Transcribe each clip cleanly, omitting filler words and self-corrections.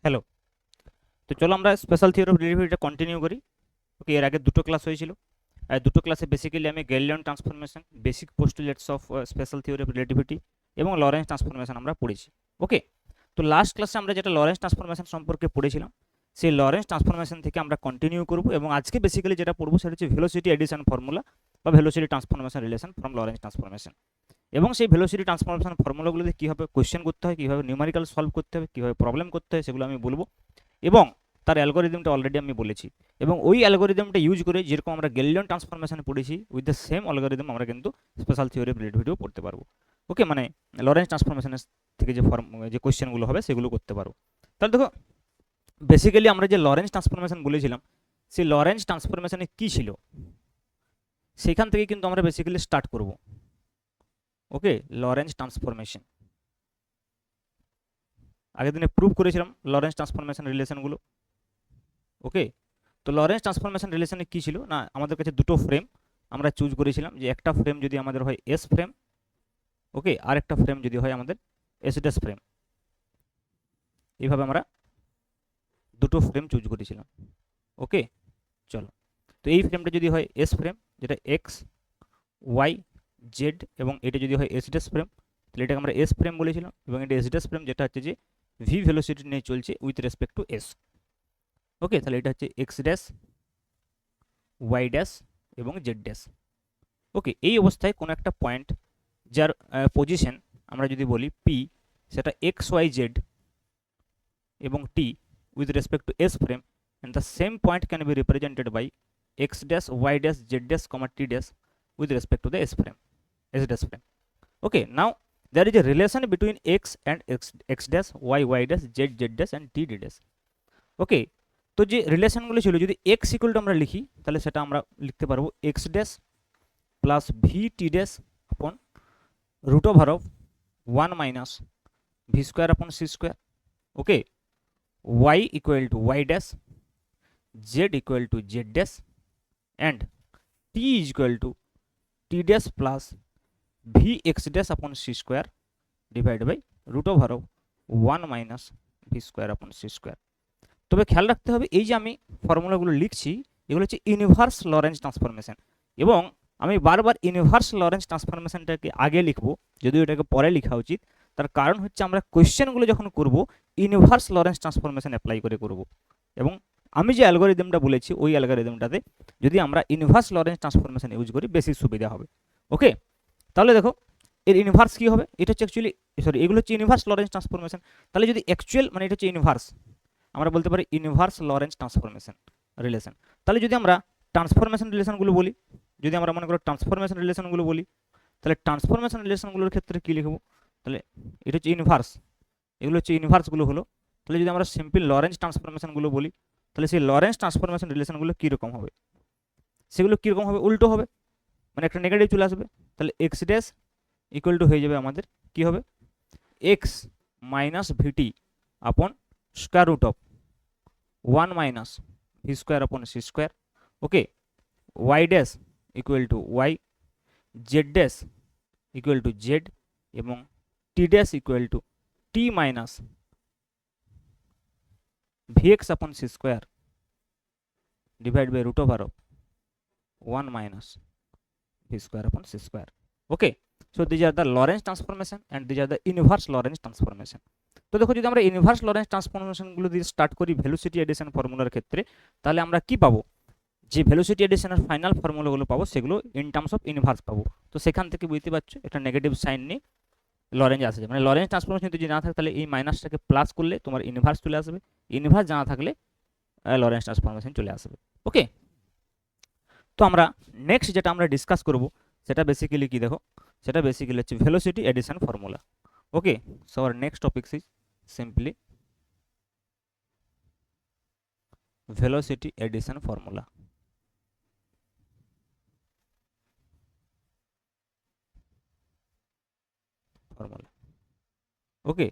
Hello. তো চলো আমরা স্পেশাল থিওরি অফ রিলেটিভিটিটা কন্টিনিউ করি। ওকে, এর আগে দুটো ক্লাস হয়েছিল। আর দুটো ক্লাসে বেসিক্যালি আমি Galilean transformation, basic পোস্টুলেটস of special theory of relativity এবং লরেন্স ট্রান্সফরমেশন আমরা পড়েছি। ওকে, তো লাস্ট ক্লাসে আমরা যেটা লরেন্স ট্রান্সফরমেশন সম্পর্কে পড়েছিলাম, সেই লরেন্স ট্রান্সফরমেশন থেকে আমরা কন্টিনিউ করব এবং আজকে বেসিক্যালি যেটা পড়বো সেটা হচ্ছে ভেলোসিটি এডিশন ফর্মুলা বা velocity transformation relation from Lawrence transformation. এবং সেই ভেলোসিটি ট্রান্সফরমেশন ফর্মুলাগুলোতে কীভাবে কোয়েশ্চেন করতে হয়, কীভাবে নিউমারিক্যাল সলভ করতে হবে, কীভাবে প্রবলেম করতে হয়, সেগুলো আমি বলবো। এবং তার অ্যালগোরিদমটা অলরেডি আমি বলেছি, এবং ওই অ্যালগোরিদমটা ইউজ করে যেরকম আমরা গ্যালিলিয়ান ট্রান্সফরমেশন পড়েছি, উইথ দ্য সেম অ্যালগোরিদম আমরা কিন্তু স্পেশাল থিওরি অফ রিলেটিভিটিও পড়তে পারবো। ওকে, মানে লরেন্স ট্রান্সফরমেশনের থেকে যে কোয়েশ্চেনগুলো হবে সেগুলো করতে পারবো। তাহলে দেখো, বেসিক্যালি আমরা যে লরেন্স ট্রান্সফরমেশন বলেছিলাম, সেই লরেন্স ট্রান্সফরমেশনে কী ছিল সেখান থেকে কিন্তু আমরা বেসিক্যালি স্টার্ট করব। ওকে, লরেন্স ট্রান্সফরমেশন আগের দিনে প্রুভ করেছিলাম লরেন্স ট্রান্সফরমেশন রিলেশনগুলো। ওকে, তো লরেন্স ট্রান্সফরমেশন রিলেশনে কী ছিল না, আমাদের কাছে দুটো ফ্রেম আমরা চুজ করেছিলাম, যে একটা ফ্রেম যদি আমাদের হয় এস ফ্রেম, ওকে, আর একটা ফ্রেম যদি হয় আমাদের এস ড্যাশ ফ্রেম। এইভাবে আমরা দুটো ফ্রেম চুজ করেছিলাম। ওকে, চলো, তো এই ফ্রেমটা যদি হয় এস ফ্রেম, যেটা এক্স ওয়াই জেড, এবং এটা যদি হয় এস ড্যাশ ফ্রেম, তাহলে এটাকে আমরা এস ফ্রেম বলেছিলাম, এবং এটা এস ড্যাশ ফ্রেম যেটা হচ্ছে যে ভি ভেলোসিটি নিয়ে চলছে with respect to S. Okay, তাহলে এটা হচ্ছে এক্স ড্যাশ, ওয়াই ড্যাশ এবং জেড ড্যাশ। ওকে, এই অবস্থায় কোনো একটা পয়েন্ট যার পজিশন আমরা যদি বলি পি, সেটা এক্স ওয়াই জেড এবং T with respect to S frame, and the same point can be represented by X dash Y dash Z dash comma T dash with respect to the s frame, s dash frame. Okay, now there is a relation between x and x dash, y dash, z dash and t dash. Okay, তো যে রিলেশনগুলো ছিল, যদি x equal to আমরা লিখি তাহলে সেটা আমরা লিখতে পারবো x dash plus V T dash upon root over of 1 minus V square upon C square. Okay, y equal to y dash, z equal to z dash and t is equal to T dash plus V X dash upon C square divide by root over of 1 minus V square upon C square. তবে খেয়াল রাখতে হবে, এই যে আমি ফর্মুলাগুলো লিখছি এগুলো হচ্ছে ইউনিভার্স লরেন্স ট্রান্সফরমেশন, এবং আমি বারবার ইউনিভার্স লরেন্স ট্রান্সফরমেশনটাকে আগে লিখবো, যদিও এটাকে পরে লেখা উচিত। তার কারণ হচ্ছে আমরা কোয়েশ্চেনগুলো যখন করব ইউনিভার্স লরেন্স ট্রান্সফরমেশন অ্যাপ্লাই করে করব, এবং আমি যে অ্যালগোরিদমটা বলেছি ওই অ্যালগোরিদমটাতে যদি আমরা ইউনিভার্স লরেন্স ট্রান্সফরমেশন ইউজ করি বেশি সুবিধা হবে। ওকে, তাহলে দেখো এর ইনভার্স কী হবে, এটা হচ্ছে অ্যাকচুয়ালি, সরি, এগুলো হচ্ছে ইনভার্স লরেন্স ট্রান্সফরমেশন। তাহলে যদি অ্যাকচুয়াল মানে এটা হচ্ছে ইনভার্স, আমরা বলতে পারি ইনভার্স লরেন্স ট্রান্সফরমেশন রিলেশন। তাহলে যদি আমরা ট্রান্সফরমেশন রিলেশনগুলো বলি, যদি আমরা মনে করো ট্রান্সফরমেশন রিলেশনগুলো বলি, তাহলে ট্রান্সফরমেশন রিলেশনগুলোর ক্ষেত্রে কী লিখবো, তাহলে এটা হচ্ছে ইনভার্স, এগুলো হচ্ছে ইনভার্সগুলো হলো। তাহলে যদি আমরা সিম্পল লরেন্স ট্রান্সফরমেশনগুলো বলি, তাহলে সেই লরেন্স ট্রান্সফরমেশন রিলেশনগুলো কীরকম হবে, সেগুলো কীরকম হবে, উল্টো হবে, মানে একটা নেগেটিভ চলে আসবে। তাহলে এক্স ড্যাশ ইকুয়াল টু হয়ে যাবে আমাদের কি হবে, x minus V T upon square root of 1 minus V square upon C square. Okay, Y dash equal to Y, Z dash equal to Z এবং T dash equal to T minus V X upon C square divide by root over of 1 minus v square upon c square. Okay, so these are the Lorentz transformation and these are the inverse Lorentz transformation. তো দেখো, যদি আমরা inverse Lawrence ট্রান্সফরমেশনগুলো দিয়ে start করি velocity addition ফর্মুলার ক্ষেত্রে, তাহলে আমরা কি পাবো, যে ভেলোসিটি এডিশনের ফাইনাল ফর্মুলাগুলো পাবো সেগুলো ইন টার্মস অফ ইনভার্স পাবো। তো সেখান থেকে বুঝতে পারছো এটা নেগেটিভ সাইন নিয়ে লরেন্স আসে, মানে লরেন্স ট্রান্সফরমেশন যদি না থাকে তাহলে এই মাইনাসটাকে প্লাস করলে তোমার ইনভার্স চলে আসবে, ইনভার্স জানা থাকলে লরেন্স ট্রান্সফরমেশন চলে আসবে। ওকে, তো আমরা নেক্সট যেটা আমরা ডিসকাস করব সেটা বেসিক্যালি কি দেখো, সেটা বেসিক্যালি হচ্ছে velocity addition formula. Okay, so our next topic is simply velocity addition formula. Okay,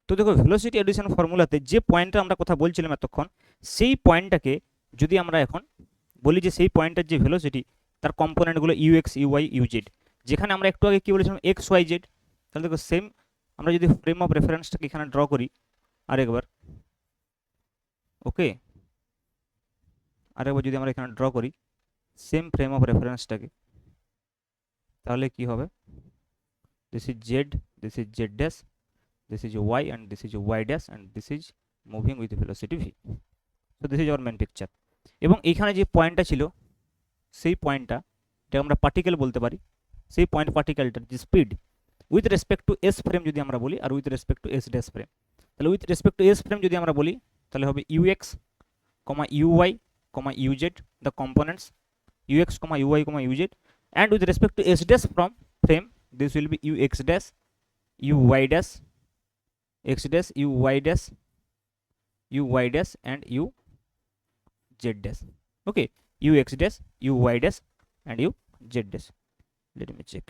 তো দেখো ভেলোসিটি এডিশন ফর্মুলাতে যে পয়েন্টটা আমরা কথা বলছিলাম এতক্ষণ, সেই পয়েন্টটাকে যদি আমরা এখন বলি যে সেই পয়েন্টের যে ভেলোসিটি তার কম্পোনেন্টগুলো ইউএক্স ইউওয়াই ইউজেড, যেখানে আমরা একটু আগে কী বলেছিলাম এক্স ওয়াই জেড, তাহলে দেখো সেম আমরা যদি ফ্রেম অফ রেফারেন্সটাকে এখানে ড্র করি আরেকবার, ওকে, আরেকবার যদি আমরা এখানে ড্র করি সেম ফ্রেম অফ রেফারেন্সটাকে, তাহলে কি হবে, this is Z, this is Z dash, this is y and this is y dash and this is moving with velocity v. So this is our main picture. এবং এইখানে যে পয়েন্টটা ছিল সেই পয়েন্টটা, এটা আমরা পার্টিকেল বলতে পারি, সেই পয়েন্ট পার্টিকেলটার যে speed with respect to S frame যদি আমরা বলি, আর with respect to S dash frame, তাহলে with respect to S frame যদি আমরা বলি তাহলে হবে ux, uy, uz the components ux, uy, uz, and with respect to s dash from frame this will be ux dash, uy dash, x dash, uy dash, uy dash and uz dash. Okay, ux dash, uy dash and uz dash. Let me check.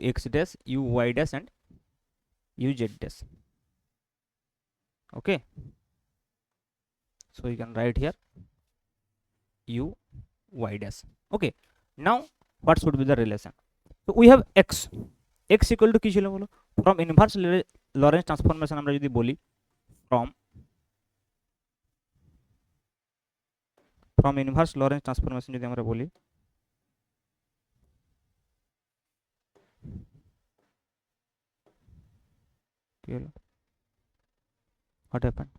ux dash, uy dash and uz dash. Okay, so you can write here uy dash. Okay, now what should be the relation? So we have x, x equal to কি ছিল বলো, from inverse Lorentz transformation আমরা যদি বলি, from inverse Lorentz transformation যদি আমরা বলি, কি হলো, what happened?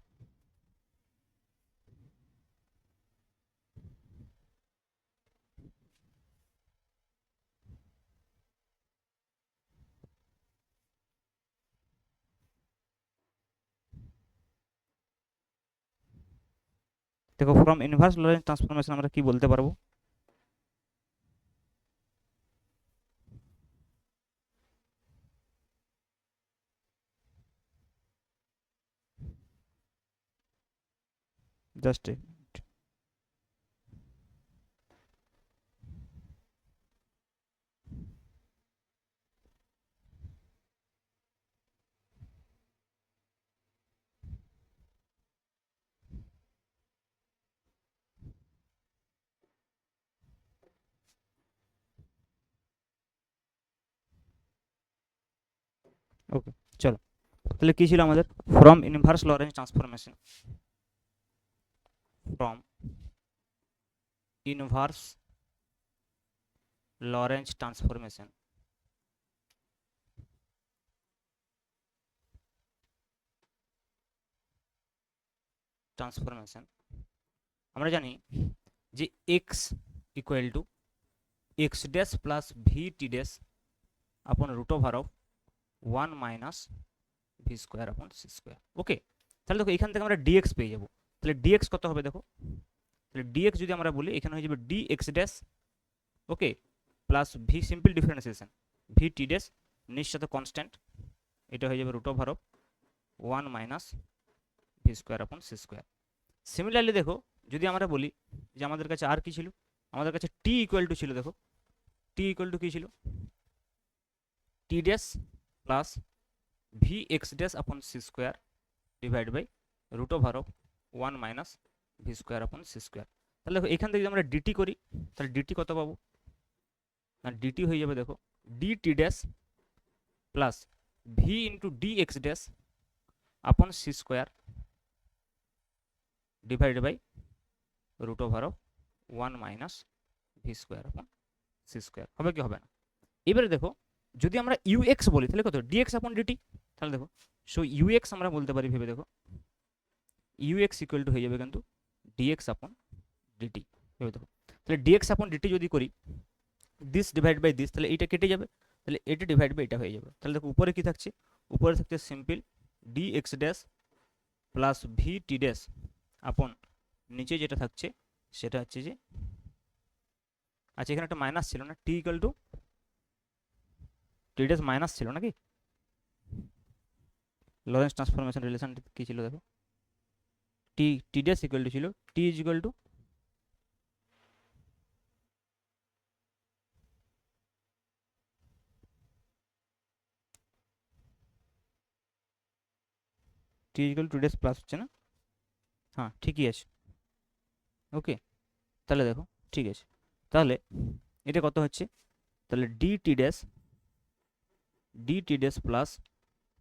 দেখো from inverse Lorentz transformation আমরা কি বলতে পারবো, just a minute. ওকে, চলো তাহলে কি ছিল আমাদের, from inverse Lorentz transformation, from inverse Lorentz transformation আমরা জানি যে x equal to x dash plus vt dash upon root over of 1 minus v square upon c square. ওকে, তাহলে দেখো এখান থেকে আমরা dx পেয়ে যাব, তাহলে dx কত হবে দেখো, তাহলে dx যদি আমরা বলি এখানে হয়ে যাবে dx dash, okay, plus v simple differentiation vt dash নিচ সাথে কনস্ট্যান্ট, এটা হয়ে যাবে root over of 1 minus v square upon c square. Similarly দেখো যদি আমরা বলি যে আমাদের কাছে আর কি ছিল, আমাদের কাছে t ইকুয়াল টু ছিল, দেখো t ইকুয়াল টু কি ছিল, t dash plus vx dash upon c square divide by root over of 1 minus v square upon c square. তাহলে দেখো এখান থেকে যদি আমরা dt করি তাহলে dt কত পাবো না, dt হয়ে যাবে দেখো dt dash plus v into dx dash upon c square divide by root over of 1 minus V square upon C square. হবে কি হবে না? এবারে দেখো যদি আমরা ইউএক্স বলি তাহলে কত ডিএক্স আপন ডিটি, তাহলে দেখো সো ইউএক্স আমরা বলতে পারি, ভেবে দেখো ইউএক্স ইকুয়াল টু হয়ে যাবে কিন্তু ডিএক্স আপন ডিটি, ভেবে দেখো তাহলে ডিএক্স আপন ডিটি যদি করি দিস ডিভাইড বাই দিস তাহলে এইটা কেটে যাবে, তাহলে এটা ডিভাইড বাই এটা হয়ে যাবে। তাহলে দেখো উপরে কি থাকছে, উপরে থাকছে simple DX dash plus V T dash upon নিচে যেটা থাকছে সেটা হচ্ছে যে, আচ্ছা এখানে একটা মাইনাস ছিল না, T equal to T dash minus ছিল নাকি, লরেন্স ট্রান্সফরমেশন রিলেশন কি ছিল দেখো, T T dash equal to ছিল T is equal to T equal to dash plus হচ্ছে না, হ্যাঁ ঠিকই আছে। ওকে তাহলে দেখো ঠিক আছে, তাহলে এটা কত হচ্ছে, তাহলে DT dash plus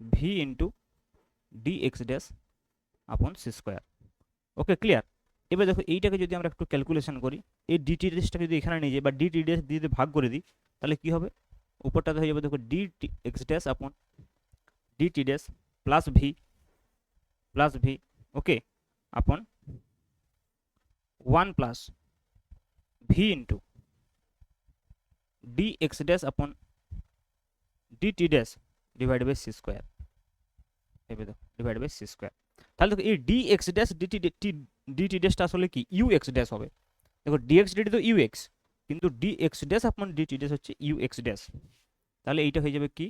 V into DX dash upon C square. Okay, clear. এবার দেখো এইটাকে যদি আমরা একটু ক্যালকুলেশন করি, এই ডিটি ডেসটাকে যদি এখানে নিয়ে যাই বা ডিটি ডেস দিয়ে যদি ভাগ করে দিই, তাহলে কি হবে? উপরটাতে হয়ে যাবে দেখো D T X dash upon D T dash plus V, okay, upon 1 plus V into D X dash upon D T dash divide by C square, ভেবে দেখো ডিভাইড বাই সি স্কোয়ার। তাহলে দেখো এই ডি এক্স ড্যাশ ডিটি ড্যাশটা আসলে কি you x dash হবে। দেখো ডিএক্স ডিটি তো ইউ এক্স, কিন্তু D X dash upon D T dash হচ্ছে ইউ এক্স ড্যাশ। তাহলে এইটা হয়ে যাবে কি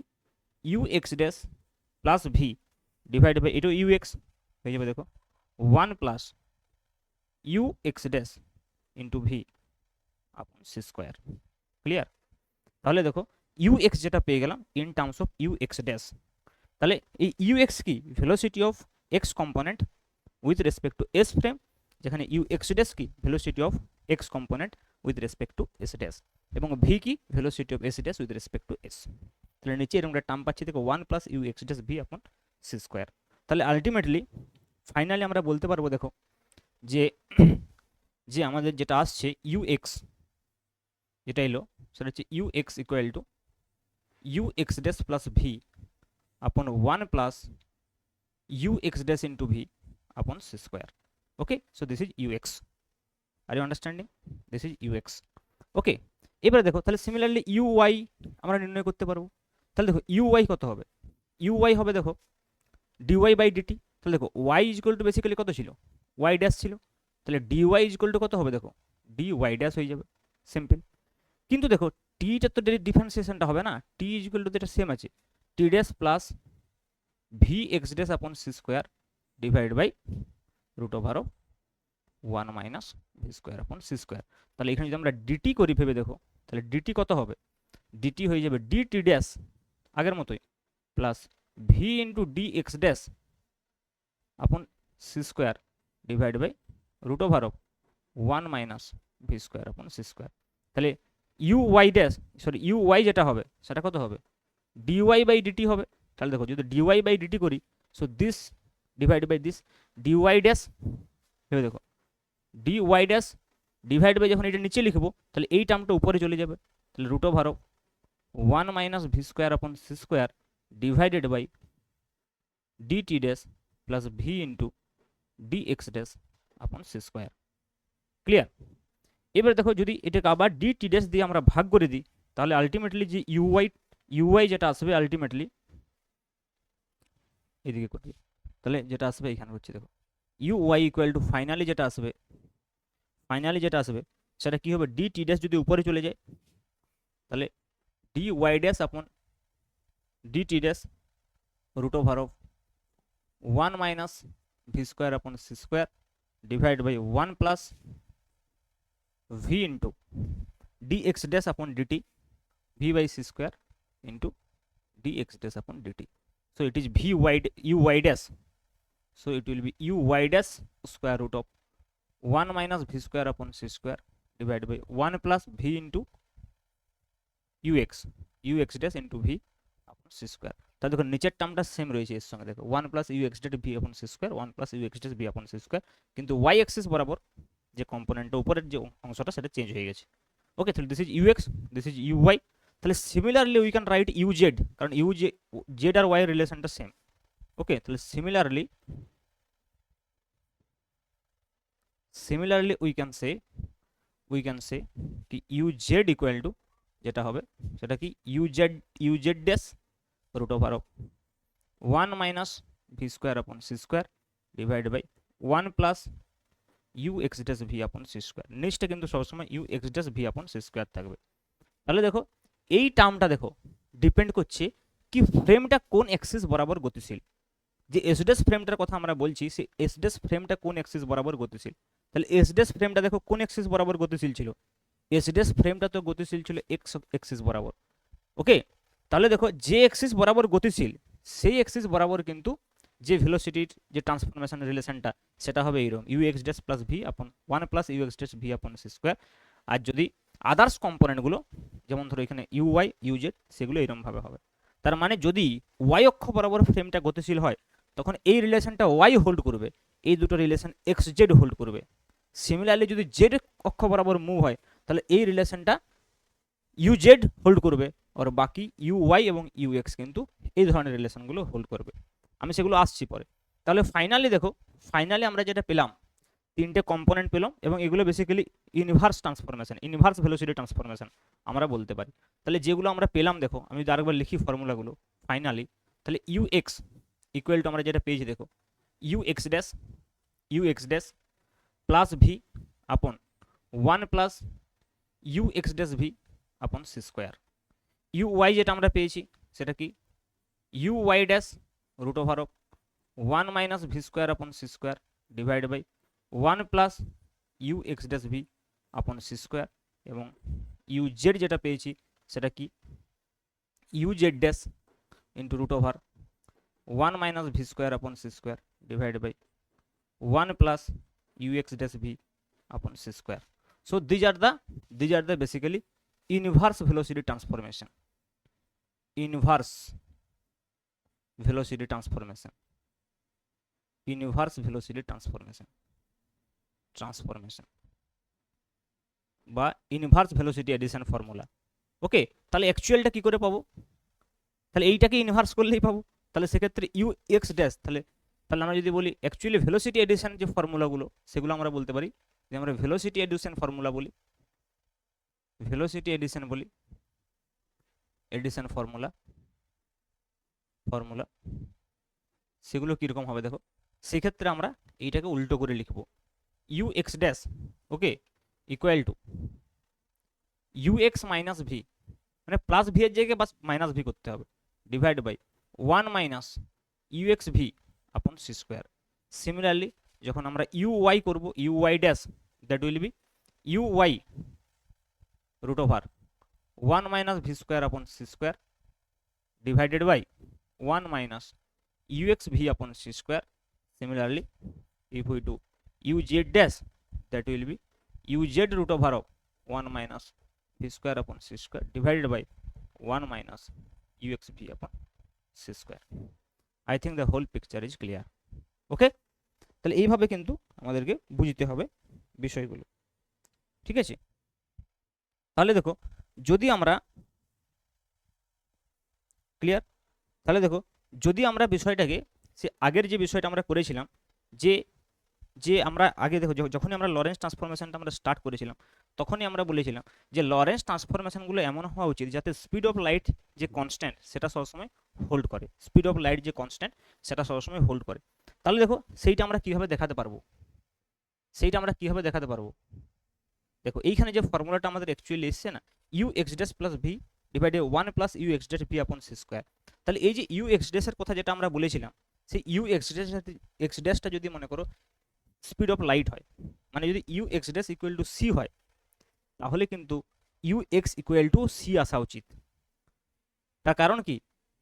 you x dash plus V divide by এটাও ইউ এক্স হয়ে যাবে দেখো 1 plus you x dash into V upon C square. Clear? তাহলে দেখো ইউ এক্স যেটা পেয়ে গেলাম in terms of U x dash. তাহলে এই ইউ এক্স কি velocity of X component with respect to S frame, যেখানে ইউ এক্স ড্যাশ কি velocity of X component with respect to S dash, এবং V কি velocity of S dash with respect to S. তাহলে নিচে এরকম একটা term পাচ্ছি দেখো 1 plus you x dash V upon C square. তাহলে আলটিমেটলি ফাইনালি আমরা বলতে পারবো দেখো যে যে আমাদের যেটা আসছে ইউ এক্স যেটা এলো সেটা হচ্ছে you x equal to U x dash plus V upon 1 plus you x dash into V upon C square. Okay, so this is you X. Are you understanding? This is you X. Okay, এবারে দেখো তাহলে similarly you Y আমরা নির্ণয় করতে পারবো। তাহলে দেখো U y কত হবে? ইউ ওয়াই হবে দেখো ডিওয়াই বাই ডিটি। তাহলে দেখো Y is equal to basically কত ছিল? ওয়াই ড্যাশ ছিল। তাহলে ডিওয়াই ইজ ইকুয়াল টু কত হবে? দেখো ডি ওয়াই ড্যাশ হয়ে যাবে, সিম্পল। কিন্তু দেখো টিটা তো ডিফারেন্সিয়েশনটা হবে না, টি ইজ ইকুয়াল টু তো এটা সেম আছে, T dash plus V X dash upon C square divide by root over of 1 minus V square upon C square. তাহলে এখানে যদি আমরা ডিটি করি ভেবে দেখো, তাহলে ডিটি কত হবে? ডিটি হয়ে যাবে ডিটি ড্যাশ আগের মতোই plus V into D X dash upon C square divide by root over of 1 minus V square upon C square. তাহলে you Y dash sorry U Y যেটা হবে সেটা কত হবে? ডিওয়াই বাই ডিটি হবে। তাহলে দেখো যদি ডিওয়াই বাই ডিটি করি, so this divide by this DY dash, ভেবে দেখো ডিওয়াই ড্যাশ ডিভাইড বাই যখন এটা নিচে লিখবো তাহলে এই টার্মটা উপরে চলে যাবে। তাহলে root over of 1 minus V square upon C square divided by D T dash plus V into D X dash upon C square. Clear? এবার দেখো যদি এটাকে আবার ডিটি ড্যাশ দিয়ে আমরা ভাগ করে দিই, তাহলে আলটিমেটলি যে ইউআই যেটা আসবে আলটিমেটলি এদিকে করি, তাহলে যেটা আসবে এখানে হচ্ছে দেখো U Y equal to finally যেটা আসবে সেটা কি হবে? ডি টি ড্যাশ যদি উপরে চলে যায় তাহলে D Y dash upon D T dash root over of 1 minus V square upon C square divide by 1 plus V into D X dash upon D T V by C square into D X dash upon D T. So it is v y u y dash, so it will be u y dash square root of 1 minus v square upon c square divided by 1 plus v into ux dash into v upon c square। তাহলে দেখো নিচের টার্মটা same রয়েছে এর সঙ্গে, দেখো 1 plus ux dash v upon c square 1 plus ux dash v upon c square, কিন্তু y axis বরাবর যে কম্পোনেন্টটা উপরের যে অংশটা সেটা চেঞ্জ হয়ে গেছে। ওকে, তাহলে this is ux, this is uy। তাহলে similarly we can write U Z, কারণ ইউ জেড আর ওয়াই রিলেশনটা সেম। ওকে, তাহলে সিমিলারলি উই ক্যান সে কি ইউ জেড ইকুয়াল টু যেটা হবে সেটা কি U Z dash root over of 1 minus V square upon C square divide by 1 plus you x dash V upon C square. নেক্সটটা কিন্তু সবসময় U x dash V upon C square থাকবে। তাহলে দেখো এই টার্মটা দেখো ডিপেন্ড করছে কি ফ্রেমটা কোন অ্যাক্সিস বরাবর গতিশীল। যে এসডেস ফ্রেমটার কথা আমরা বলছি সেই এসডেস ফ্রেমটা কোন অ্যাক্সিস বরাবর গতিশীল। তাহলে এসডেস ফ্রেমটা দেখো কোন অ্যাক্সিস বরাবর গতিশীল ছিল? এসডেস ফ্রেমটা তো গতিশীল ছিল এক্স অ্যাক্সিস বরাবর। ওকে, তাহলে দেখো যে অ্যাক্সিস বরাবর গতিশীল সেই অ্যাক্সিস বরাবর কিন্তু যে ভেলোসিটির যে ট্রান্সফরমেশন রিলেশনটা সেটা হবে এইরকম U x dash plus V upon 1 plus you x dash V upon C square. আর যদি আদার্স কম্পোনেন্টগুলো যেমন ধরো এখানে ইউ ওয়াই ইউ জেড সেগুলো এরকমভাবে হবে। তার মানে যদি ওয়াই অক্ষ বরাবর ফ্রেমটা গতিশীল হয় তখন এই রিলেশনটা ওয়াই হোল্ড করবে, এই দুটো রিলেশন এক্স জেড হোল্ড করবে। সিমিলারলি যদি জেড অক্ষ বরাবর মুভ হয় তাহলে এই রিলেশনটা ইউ জেড হোল্ড করবে, আর বাকি ইউ ওয়াই এবং ইউ এক্স কিন্তু এই ধরনের রিলেশনগুলো হোল্ড করবে। আমি সেগুলো আসছি পরে। তাহলে ফাইনালি দেখো, ফাইনালি আমরা যেটা পেলাম, তিনটে কম্পোনেন্ট পেলাম এবং এগুলো basically inverse transformation, inverse velocity transformation আমরা বলতে পারি। তাহলে যেগুলো আমরা পেলাম, দেখো আমি যদি আরেকবার লিখি ফর্মুলাগুলো ফাইনালি, তাহলে ইউ এক্স ইকুয়াল টু আমরা যেটা পেয়েছি দেখো, you x dash plus V upon 1 plus you x dash V upon C square. U Y যেটা আমরা পেয়েছি সেটা কি, U Y dash root over of 1 minus V square upon C square divide by 1 plus you x dash V upon C square, এবং you Z যেটা পেয়েছি সেটা কি, U Z dash into root over 1 minus V square upon C square divide by 1 plus you x dash V upon C square. So these are the basically inverse velocity transformation, inverse velocity transformation, inverse velocity transformation বা inverse velocity addition formula. ওকে, তাহলে অ্যাকচুয়ালটা কি করে পাবো, তাহলে এইটাকে inverse করলেই পাবো। তাহলে সেক্ষেত্রে ইউ এক্স ড্যাশ, তাহলে আমরা যদি বলি অ্যাকচুয়ালি ভেলোসিটি এডিশন যে ফর্মুলাগুলো সেগুলো আমরা বলতে পারি যে আমরা ভেলোসিটি এডিশন ফর্মুলা বলি, ভেলোসিটি এডিশন বলি, এডিশন ফর্মুলা সেগুলো কীরকম হবে দেখো, সেক্ষেত্রে আমরা এইটাকে উল্টো করে লিখব, U x dash okay equal to U X minus V, মানে প্লাস ভি এর জায়গায় বাস মাইনাস ভি করতে হবে, divide by 1 minus U X V upon C square. Similarly যখন আমরা ইউ ওয়াই করবো, U Y dash that will be U Y root over 1 minus v square upon c square divided by 1 minus ux v upon c square. Similarly, if we do uz dash, that will be uz root over of 1 minus v square upon c square divided by 1 minus ux v upon c square. I think the whole picture is clear. Okay, তাহলে এইভাবে কিন্তু আমাদেরকে বুঝতে হবে বিষয়গুলো, ঠিক আছে। তাহলে দেখো যদি আমরা ক্লিয়ার, তাহলে দেখো যদি আমরা বিষয়টাকে সে আগের যে বিষয়টা আমরা করেছিলাম, যে আমরা আগে দেখো যখনই আমরা লরেন্স ট্রান্সফরমেশনটা আমরা স্টার্ট করেছিলাম তখনই আমরা বলেছিলাম যে লরেন্স ট্রান্সফরমেশনগুলো এমন হওয়া উচিত যাতে স্পিড অফ লাইট যে কনস্ট্যান্ট সেটা সবসময় হোল্ড করে, স্পিড অফ লাইট যে কনস্ট্যান্ট সেটা সবসময় হোল্ড করে। তাহলে দেখো সেইটা আমরা কিভাবে দেখাতে পারবো, দেখো এইখানে যে ফর্মুলাটা আমাদের অ্যাকচুয়ালি এসছে না, U x dash plus V divided 1 plus you x dash V upon C square. তাহলে এই যে ইউ এক্স ড্যাশের কথা যেটা আমরা বলেছিলাম, সেই ইউ এক্স ড্যাশটা যদি মনে করো স্পিড অফ লাইট হয়, মানে যদি U x dash equal to C হয়, তাহলে কিন্তু U x equal to C আসা উচিত। তার কারণ কি,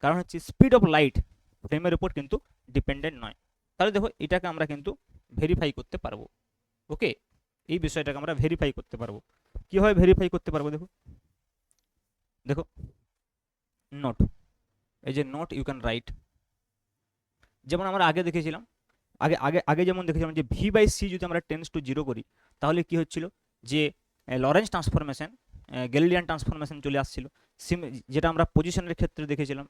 কারণ হচ্ছে স্পিড অফ লাইট ফ্রেমের উপর কিন্তু ডিপেন্ডেন্ট নয়। তাহলে দেখো এটাকে আমরা কিন্তু ভেরিফাই করতে পারবো। ওকে, এই বিষয়টাকে আমরা ভেরিফাই করতে পারবো। কিভাবে ভেরিফাই করতে পারবো দেখো, নোট, এই যে নোট ইউ ক্যান রাইট, যেমন আমরা আগে দেখেছিলাম, আগে যেমন দেখেছিলাম যে ভি বাই সি যদি আমরা টেন্স টু 0 করি তাহলে কি হচ্ছিল যে লরেন্স ট্রান্সফরমেশন, গ্যালিলিয়ান ট্রান্সফরমেশন চলে আসছিল, যেটা আমরা পজিশনের ক্ষেত্রে দেখেছিলাম,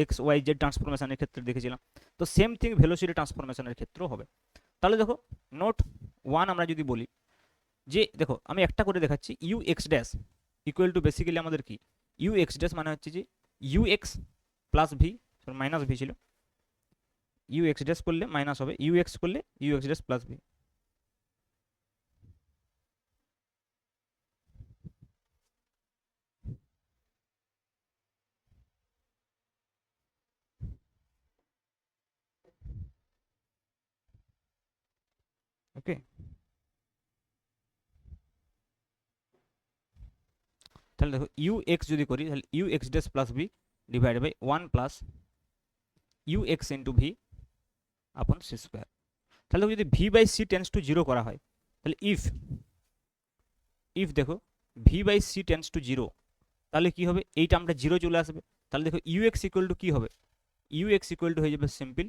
এক্স ওয়াই জেড ট্রান্সফরমেশনের ক্ষেত্রে দেখেছিলাম। তো সেম থিং ভেলোসিটি ট্রান্সফরমেশনের ক্ষেত্রেও হবে। তাহলে দেখো নোট 1 আমরা যদি বলি যে দেখো আমি একটা করে দেখাচ্ছি, U x dash equal to basically আমাদের কি, ইউ এক্স ড্যাশ মানে হচ্ছে যে you X plus V, minus V ছিল, ইউ এক্স ড্যাশ করলে মাইনাস হবে, ইউ এক্স করলে U x dash plus V. Okay, তাহলে দেখো ইউ এক্স যদি করি তাহলে you x dash plus V divide by 1 plus you X into V upon C square. তাহলে যদি V by C tends to 0 করা হয়, তাহলে ইফ দেখো V by C tends to 0, তাহলে কি হবে, এইটা আমরা 0 চলে আসবে। তাহলে দেখো ইউ এক্স ইকুয়াল টু কী হবে, ইউ এক্স ইকুয়াল টু হয়ে যাবে simple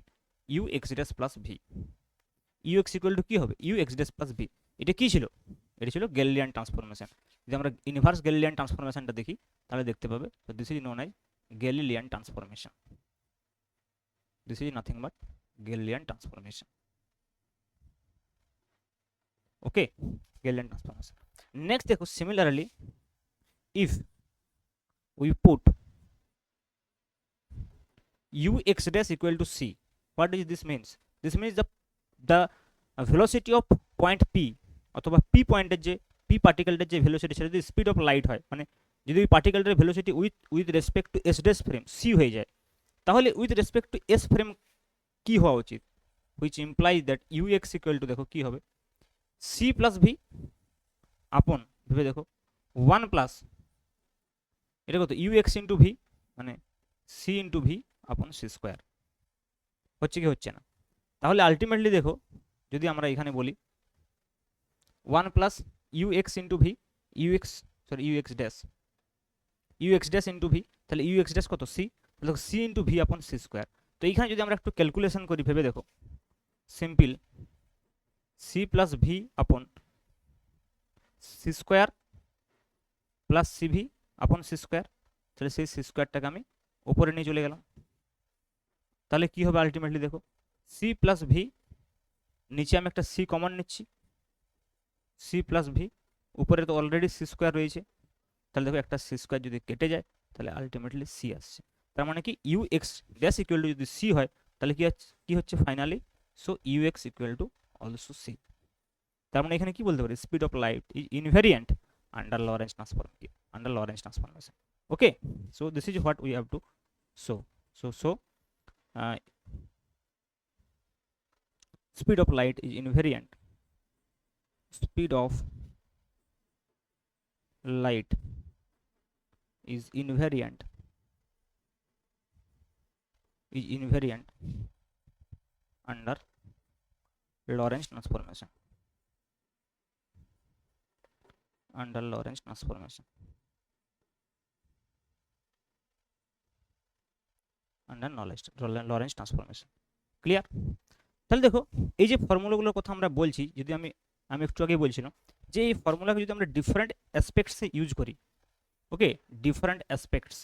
U x dash plus V. U x equal to কি হবে, U x dash plus V. এটা কি ছিল, এটা ছিল গ্যালিলিয়ান ট্রান্সফরমেশন। যদি আমরা ইনভার্স গ্যালিলিয়ান ট্রান্সফরমেশনটা দেখি তাহলে দেখতে পাবে, so this is known as Galilean transformation. This is nothing but Galilean transformation. Okay, Galilean transformation. Next देखो, similarly if we put u x dash equal to c, what does this means? This means the velocity of point p অথবা p পয়েন্টের যে p পার্টিকেলটার যে velocity সেটা যদি speed of light হয়, মানে যদি ওই পার্টিকেলটার velocity with respect to S dash frame c হয়ে যায়, তাহলে with respect to S frame কি হওয়া উচিত, which implies that U x equal to দেখো কি হবে, সি প্লাস ভি আপন ভেবে দেখো 1 প্লাস এটা কত ইউ এক্স ইন্টু ভি, মানে C into V upon C square. হচ্ছে কি হচ্ছে না? তাহলে আলটিমেটলি দেখো, যদি আমরা এখানে বলি 1 plus you X into V, U x dash into V, তাহলে ইউ এক্স ড্যাশ কত সি, তাহলে C into V upon C square. তো এইখানে যদি আমরা একটু ক্যালকুলেশন করি ভেবে দেখো, simple C plus V upon C square plus C V upon C square, তাহলে সেই সি স্কোয়ারটাকে আমি উপরে নিয়ে চলে গেলাম। তাহলে কি হবে আলটিমেটলি দেখো, সি প্লাস ভি, নিচে আমি একটা সি কমন নিচ্ছি, সি প্লাস ভি, উপরে তো অলরেডি সি স্কোয়ার রয়েছে, তাহলে দেখো একটা সি স্কোয়ার যদি কেটে যায় তাহলে আলটিমেটলি সি আসছে। তার মানে কি you x dash equal to যদি সি হয় তাহলে কি হচ্ছে finally, so U x equal to also C. তার মানে এখানে কি বলতে পারি, speed of light is invariant under Lorentz transformation. Okay, so this is what we have to show. Speed of light is invariant. Speed of light is invariant under Lorentz transformation. Under Lorentz transformation. Clear? তাহলে দেখো এই যে ফর্মুলাগুলোর কথা আমরা বলছি, যদি আমি একটু আগে বলছিলাম যে এই ফর্মুলাকে যদি আমরা ডিফারেন্ট অ্যাসপেক্টসে ইউজ করি, ওকে, ডিফারেন্ট অ্যাসপেক্টস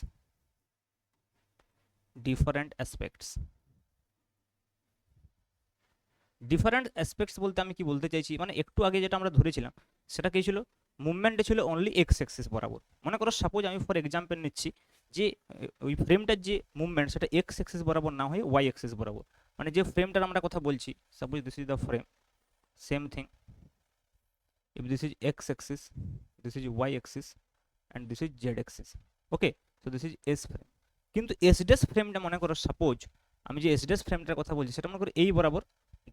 বলতে আমি কি বলতে চাইছি, মানে একটু আগে যেটা আমরা ধরেছিলাম সেটা কি ছিল, মুভমেন্টে ছিল অনলি এক্স অ্যাক্সিস বরাবর। মনে করো সাপোজ আমি ফর এক্সাম্পল নিচ্ছি যে ওই ফ্রেমটার যে মুভমেন্ট সেটা এক্স অ্যাক্সিস বরাবর না হয়ে ওয়াই অ্যাক্সিস বরাবর, মানে যে ফ্রেমটার আমরা কথা বলছি, suppose this is the frame, same thing, if this is x axis, this is y axis and this is z axis, okay, so this is s frame। কিন্তু s ড্যাশ ফ্রেমটা মনে করো সাপোজ আমি যে s ড্যাশ ফ্রেমটার কথা বলছি সেটা মনে করো এই বরাবর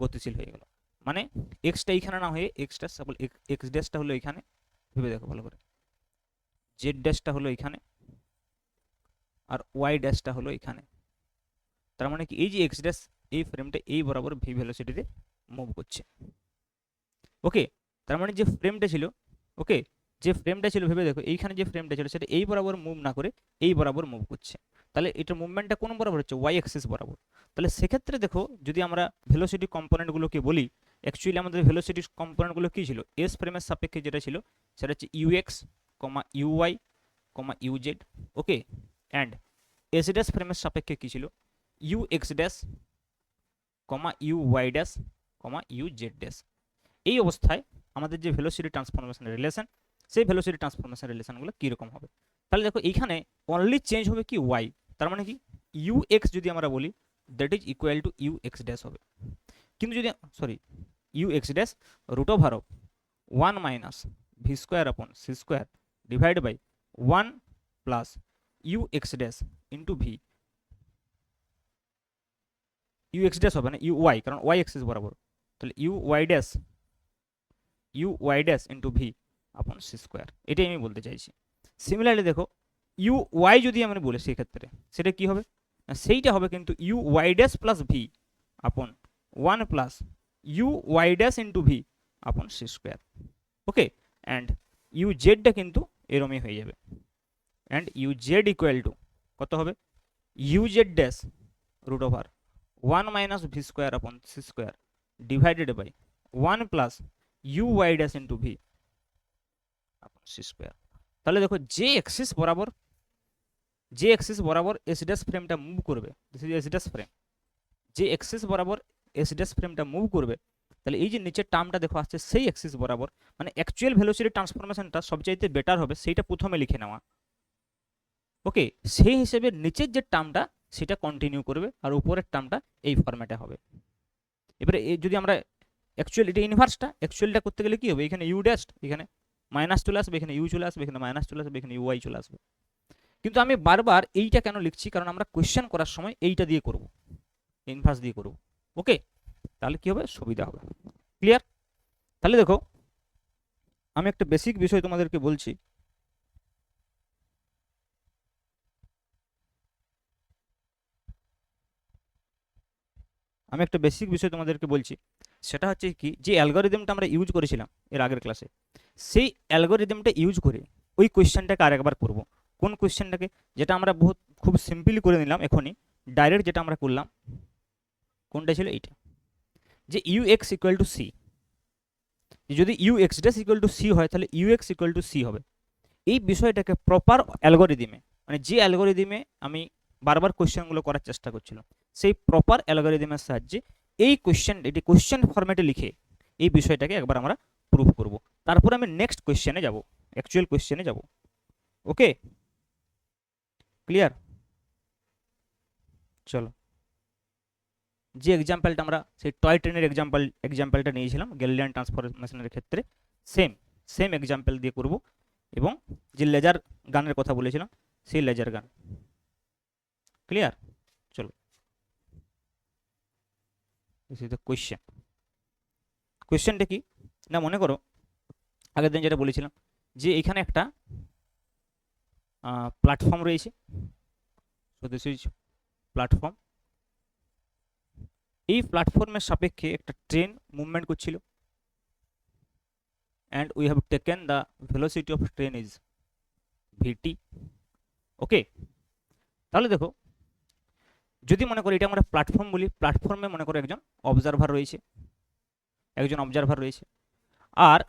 গতিশীল হয়ে গেল, মানে এক্সটা এইখানে না হয়ে এক্সটা সাপোজ এক্স ড্যাশটা হলো এখানে, ভেবে দেখো ভালো করে, জেড ড্যাশটা হলো এখানে আর ওয়াই ড্যাশটা হলো এখানে। তার মানে কি এই যে এক্স ড্যাশ এই ফ্রেমটা এই বরাবর ভি ভেলোসিটিতে মুভ করছে। ওকে, তার মানে যে ফ্রেমটা ছিল, ওকে, যে ফ্রেমটা ছিল ভেবে দেখো এইখানে যে ফ্রেমটা ছিল সেটা এই বরাবর মুভ না করে এই বরাবর মুভ করছে, তাহলে এটা মুভমেন্টটা কোন বরাবর হচ্ছে, ওয়াই অ্যাক্সিস বরাবর। তাহলে সেক্ষেত্রে দেখো যদি আমরা ভেলোসিটি কম্পোনেন্টগুলোকে বলি, অ্যাকচুয়ালি আমাদের ভেলোসিটি কম্পোনেন্টগুলো কী ছিল, এস ফ্রেমের সাপেক্ষে যেটা ছিল সেটা হচ্ছে U X comma U Y comma U Z, okay, and S dash ফ্রেমের সাপেক্ষে কী ছিল, U x dash comma you Y dash comma you Z dash. এই অবস্থায় আমাদের যে ভেলোসিটি ট্রান্সফরমেশন রিলেশন, সেই ভেলোসিটি ট্রান্সফরমেশন রিলেশনগুলো কীরকম হবে, তাহলে দেখো এইখানে অনলি চেঞ্জ হবে কি ওয়াই, তার মানে কি ইউ এক্স যদি আমরা বলি that is equal to U x dash হবে, কিন্তু যদি U x dash root over of 1 minus V square upon C square divide by 1 plus you x dash into V, U x dash হবে না U Y, কারণ Y axis বরাবর, তাহলে you Y dash into V upon C square, এটাই আমি বলতে চাইছি। Similarly দেখো ইউ ওয়াই যদি আমরা বলি সেক্ষেত্রে সেটা কি হবে, সেইটা হবে কিন্তু U Y dash plus V upon 1 plus you Y dash into V upon C square, okay, and U জেডটা কিন্তু এরমই হয়ে যাবে, and you Z equal to কত হবে, you Z dash root over 1 minus V square upon C square divided by 1 plus you Y dash into V upon C square. তাহলে দেখো যে এক্সিস বরাবর এস ড্যাশ ফ্রেমটা মুভ করবে, this is S dash frame, যে axis বরাবর S dash ফ্রেমটা move করবে, তাহলে এই যে নিচের টার্মটা দেখো আসছে সেই এক্সিস বরাবর, মানে অ্যাকচুয়াল ভেলোসিটি ট্রান্সফরমেশনটা সবচাইতে বেটার হবে সেইটা প্রথমে লিখে নেওয়া। ওকে, সেই হিসেবে নিচের যে টার্মটা সেটা কন্টিনিউ করবে আর উপরের টার্মটা এই ফরম্যাটে হবে। এবারে যদি আমরা অ্যাকচুয়াল এটা ইনভার্সটা, অ্যাকচুয়ালটা করতে গেলে কি হবে, এখানে ইউ ড্যাশ, এখানে মাইনাস চলে আসবে, এখানে ইউ চলে আসবে, এখানে মাইনাস চলে আসবে, এখানে ইউআই চলে আসবে। কিন্তু আমি বারবার এইটা কেন লিখছি, কারণ আমরা কোয়েশ্চেন করার সময় এইটা দিয়ে করব, ইনভার্স দিয়ে করব। ওকে, তাহলে কি হবে, সুবিধা হবে। ক্লিয়ার? তাহলে দেখো আমি একটা বেসিক বিষয় তোমাদেরকে বলছি। সেটা হচ্ছে কি, যে অ্যালগোরিদমটা আমরা ইউজ করেছিলাম এর আগের ক্লাসে, সেই অ্যালগোরিদমটা ইউজ করে ওই কোয়েশ্চেনটাকে আরেকবার করব। কোন কোয়েশ্চেনটাকে, যেটা আমরা খুব সিম্পলি করে নিলাম এখনই, ডাইরেক্ট যেটা আমরা করলাম, কোনটা ছিল এইটা, যে you x equal to C, যদি U x dash equal to C হয় তাহলে you x equal to C হবে। এই বিষয়টাকে প্রপার অ্যালগোরিদমে, মানে যে অ্যালগোরিদমে আমি বারবার কোয়েশ্চেনগুলো করার চেষ্টা করছিলাম, সেই প্রপার অ্যালগোরিদমের সাহায্যে এই এটি কোয়েশ্চেন ফরম্যাটে লিখে এই বিষয়টাকে একবার আমরা প্রুভ করব। তারপর আমি নেক্সট কোয়েশ্চেনে যাব, অ্যাকচুয়াল কোয়েশ্চেনে যাব। ওকে, ক্লিয়ার? চলো, যে এক্সাম্পলটা আমরা সেই টয় ট্রেনের এক্সাম্পলটা নিয়েছিলাম গ্যালিলিয়ান ট্রান্সফরমেশনের ক্ষেত্রে, সেম এক্সাম্পল দিয়ে করব, এবং যে লেজার গানের কথা বলেছিলাম সেই লেজার গান। ক্লিয়ার? চলো, দিস ইজ দ্য কোয়েশ্চেনটা কি না, মনে করো আগের দিন যেটা বলেছিলাম, যে এখানে একটা প্ল্যাটফর্ম রয়েছে, সো দিস ইজ প্ল্যাটফর্ম। এই প্ল্যাটফর্মের সাপেক্ষে একটা ট্রেন মুভমেন্ট করছিল, and we have taken the velocity of train is vt. ওকে, তাহলে দেখো যদি মনে করি এটা আমরা প্ল্যাটফর্ম বলি, প্ল্যাটফর্মে মনে করো একজন অবজারভার রয়েছে, আর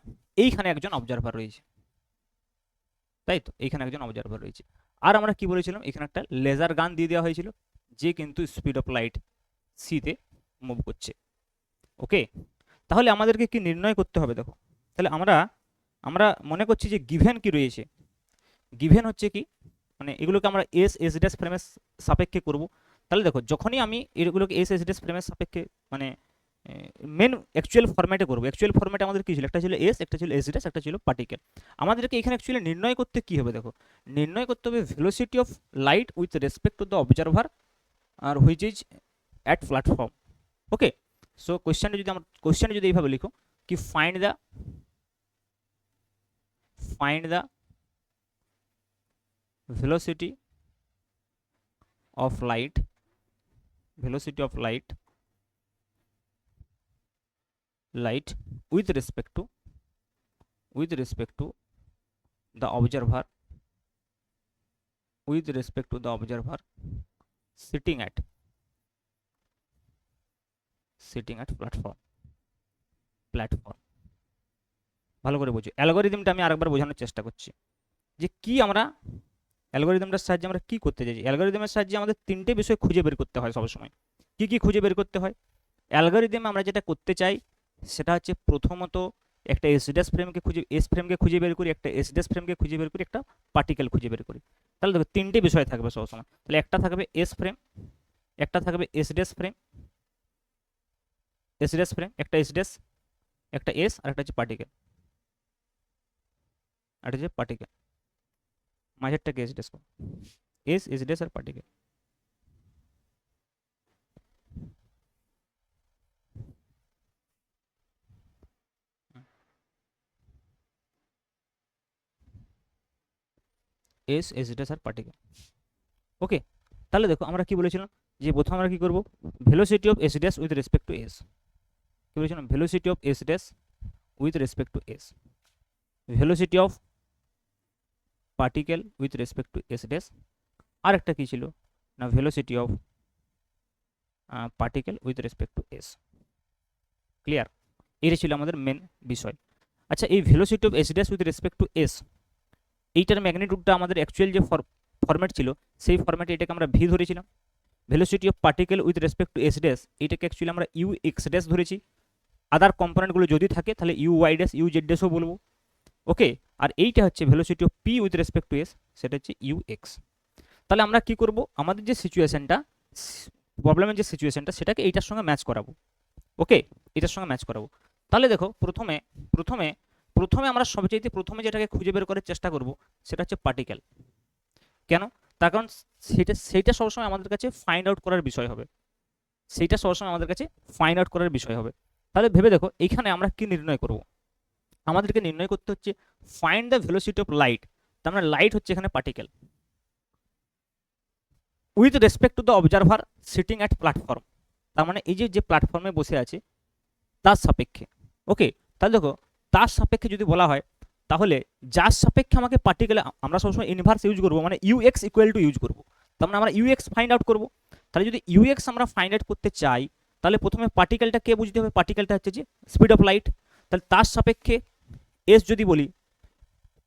এইখানে একজন অবজারভার রয়েছে, তাই তো, এইখানে একজন অবজারভার রয়েছে। আর আমরা কি বলেছিলাম, এখানে একটা লেজার গান দিয়ে দেওয়া হয়েছিল, যে কিন্তু স্পিড অফ লাইট সিতে মুভ করছে। ওকে, তাহলে আমাদেরকে কি নির্ণয় করতে হবে, দেখো তাহলে আমরা মনে করছি যে গিভেন কি রয়েছে, গিভেন হচ্ছে কি, মানে এগুলোকে আমরা এস ড্যাশ ফ্রেমের সাপেক্ষে করব। তাহলে দেখো যখনই আমি এগুলোকে এস ড্যাশ ফ্রেমের সাপেক্ষে মানে মেন অ্যাকচুয়াল ফরম্যাটে করবো, অ্যাকচুয়াল ফরম্যাটে আমাদের কি ছিল, একটা ছিল এস, একটা ছিল এস ড্যাশ, একটা ছিল পার্টিকেল। আমাদেরকে এখানে অ্যাকচুয়ালি নির্ণয় করতে কি হবে, দেখো নির্ণয় করতে হবে velocity of light with respect to the observer আর which is at platform. Okay, so কোয়েশ্চেনটা যদি এইভাবে লিখো কি, find the velocity of light with respect to the observer sitting at platform। ভালো করে বুঝো, অ্যালগোরিদমটা আমি আরেকবার বোঝানোর চেষ্টা করছি, যে কি আমরা অ্যালগোরিদমটার সাহায্যে আমরা কি করতে চাইছি। অ্যালগোরিদমের সাহায্যে আমাদের তিনটে বিষয় খুঁজে বের করতে হয় সবসময়। কি কি খুঁজে বের করতে হয় অ্যালগোরিদমে, আমরা যেটা করতে চাই সেটা হচ্ছে প্রথমত একটা এস ফ্রেমকে খুঁজে বের করি, একটা এস ড্যাশ ফ্রেমকে খুঁজে বের করি, একটা পার্টিকেল খুঁজে বের করি। তাহলে দেখো তিনটে বিষয় থাকবে সবসময়, তাহলে একটা থাকবে এস ফ্রেম, একটা থাকবে এস ড্যাশ ফ্রেম, একটা এস ড্যাশ, একটা এস, আর একটা হচ্ছে পার্টিকেল, মাঝেরটাকে এস ড্যাশ, এস ড্যাশ আর পার্টিকেল। এস ড্যাশ আর পার্টিকেল। ওকে, তাহলে দেখো আমরা কি বলেছিলাম, যে প্রথমে আমরা কি করব, velocity of S dash with respect to S, কি বলেছিলাম, velocity of S dash with respect to S, velocity of particle with respect to S dash, আর একটা কি ছিল না, velocity of particle with respect to S. Clear? এটা ছিল আমাদের মেন বিষয়। আচ্ছা, এই velocity of S dash with respect to S, এইটার ম্যাগনিটিউডটা আমাদের অ্যাকচুয়াল যে ফরম্যাট ছিল সেই ফরম্যাটে এটাকে আমরা ভি ধরেছিলাম। Velocity of particle with respect to S dash এটাকে অ্যাকচুয়ালি আমরা ইউ এক্স ড্যাশ ধরেছি। আদার কম্পোনেন্টগুলো যদি থাকে তাহলে you Y dash u z ড্যাশও বলবো। ওকে, আর এইটা হচ্ছে velocity of P with respect to S, সেটা হচ্ছে ইউ এক্স। তাহলে আমরা কি করব, আমাদের যে সিচুয়েশনটা, প্রবলেমের যে সিচুয়েশনটা, সেটাকে এইটার সঙ্গে ম্যাচ করাবো। ওকে, এটার সঙ্গে ম্যাচ করাবো। তাহলে দেখো, প্রথমে প্রথমে প্রথমে আমরা সবচেয়ে প্রথমে যেটাকে খুঁজে বের করার চেষ্টা করব সেটা হচ্ছে পার্টিকেল। কেন? তার কারণ সেইটা সবসময় আমাদের কাছে ফাইন্ড আউট করার বিষয় হবে, সেইটা সবসময় আমাদের কাছে ফাইন্ড আউট করার বিষয় হবে। তাহলে ভেবে দেখো, এইখানে আমরা কি নির্ণয় করব, আমাদেরকে নির্ণয় করতে হচ্ছে find the velocity of light. তার মানে লাইট হচ্ছে এখানে particle, with respect to the observer sitting at platform. তার মানে এই যে প্ল্যাটফর্মে বসে আছে তার সাপেক্ষে। ওকে, তাহলে দেখো, তার সাপেক্ষে যদি বলা হয়, তাহলে যার সাপেক্ষে আমাকে পার্টিকেল, আমরা সবসময় ইনভার্স ইউজ করবো, মানে U x equal to use করবো। তার মানে আমরা ইউ এক্স ফাইন্ড আউট করবো। তাহলে যদি ইউ এক্স আমরা ফাইন্ড আউট করতে চাই, তাহলে প্রথমে পার্টিকেলটা কে বুঝতে হবে, পার্টিকেলটা হচ্ছে যে স্পিড অফ লাইট। তাহলে তার সাপেক্ষে এস যদি বলি,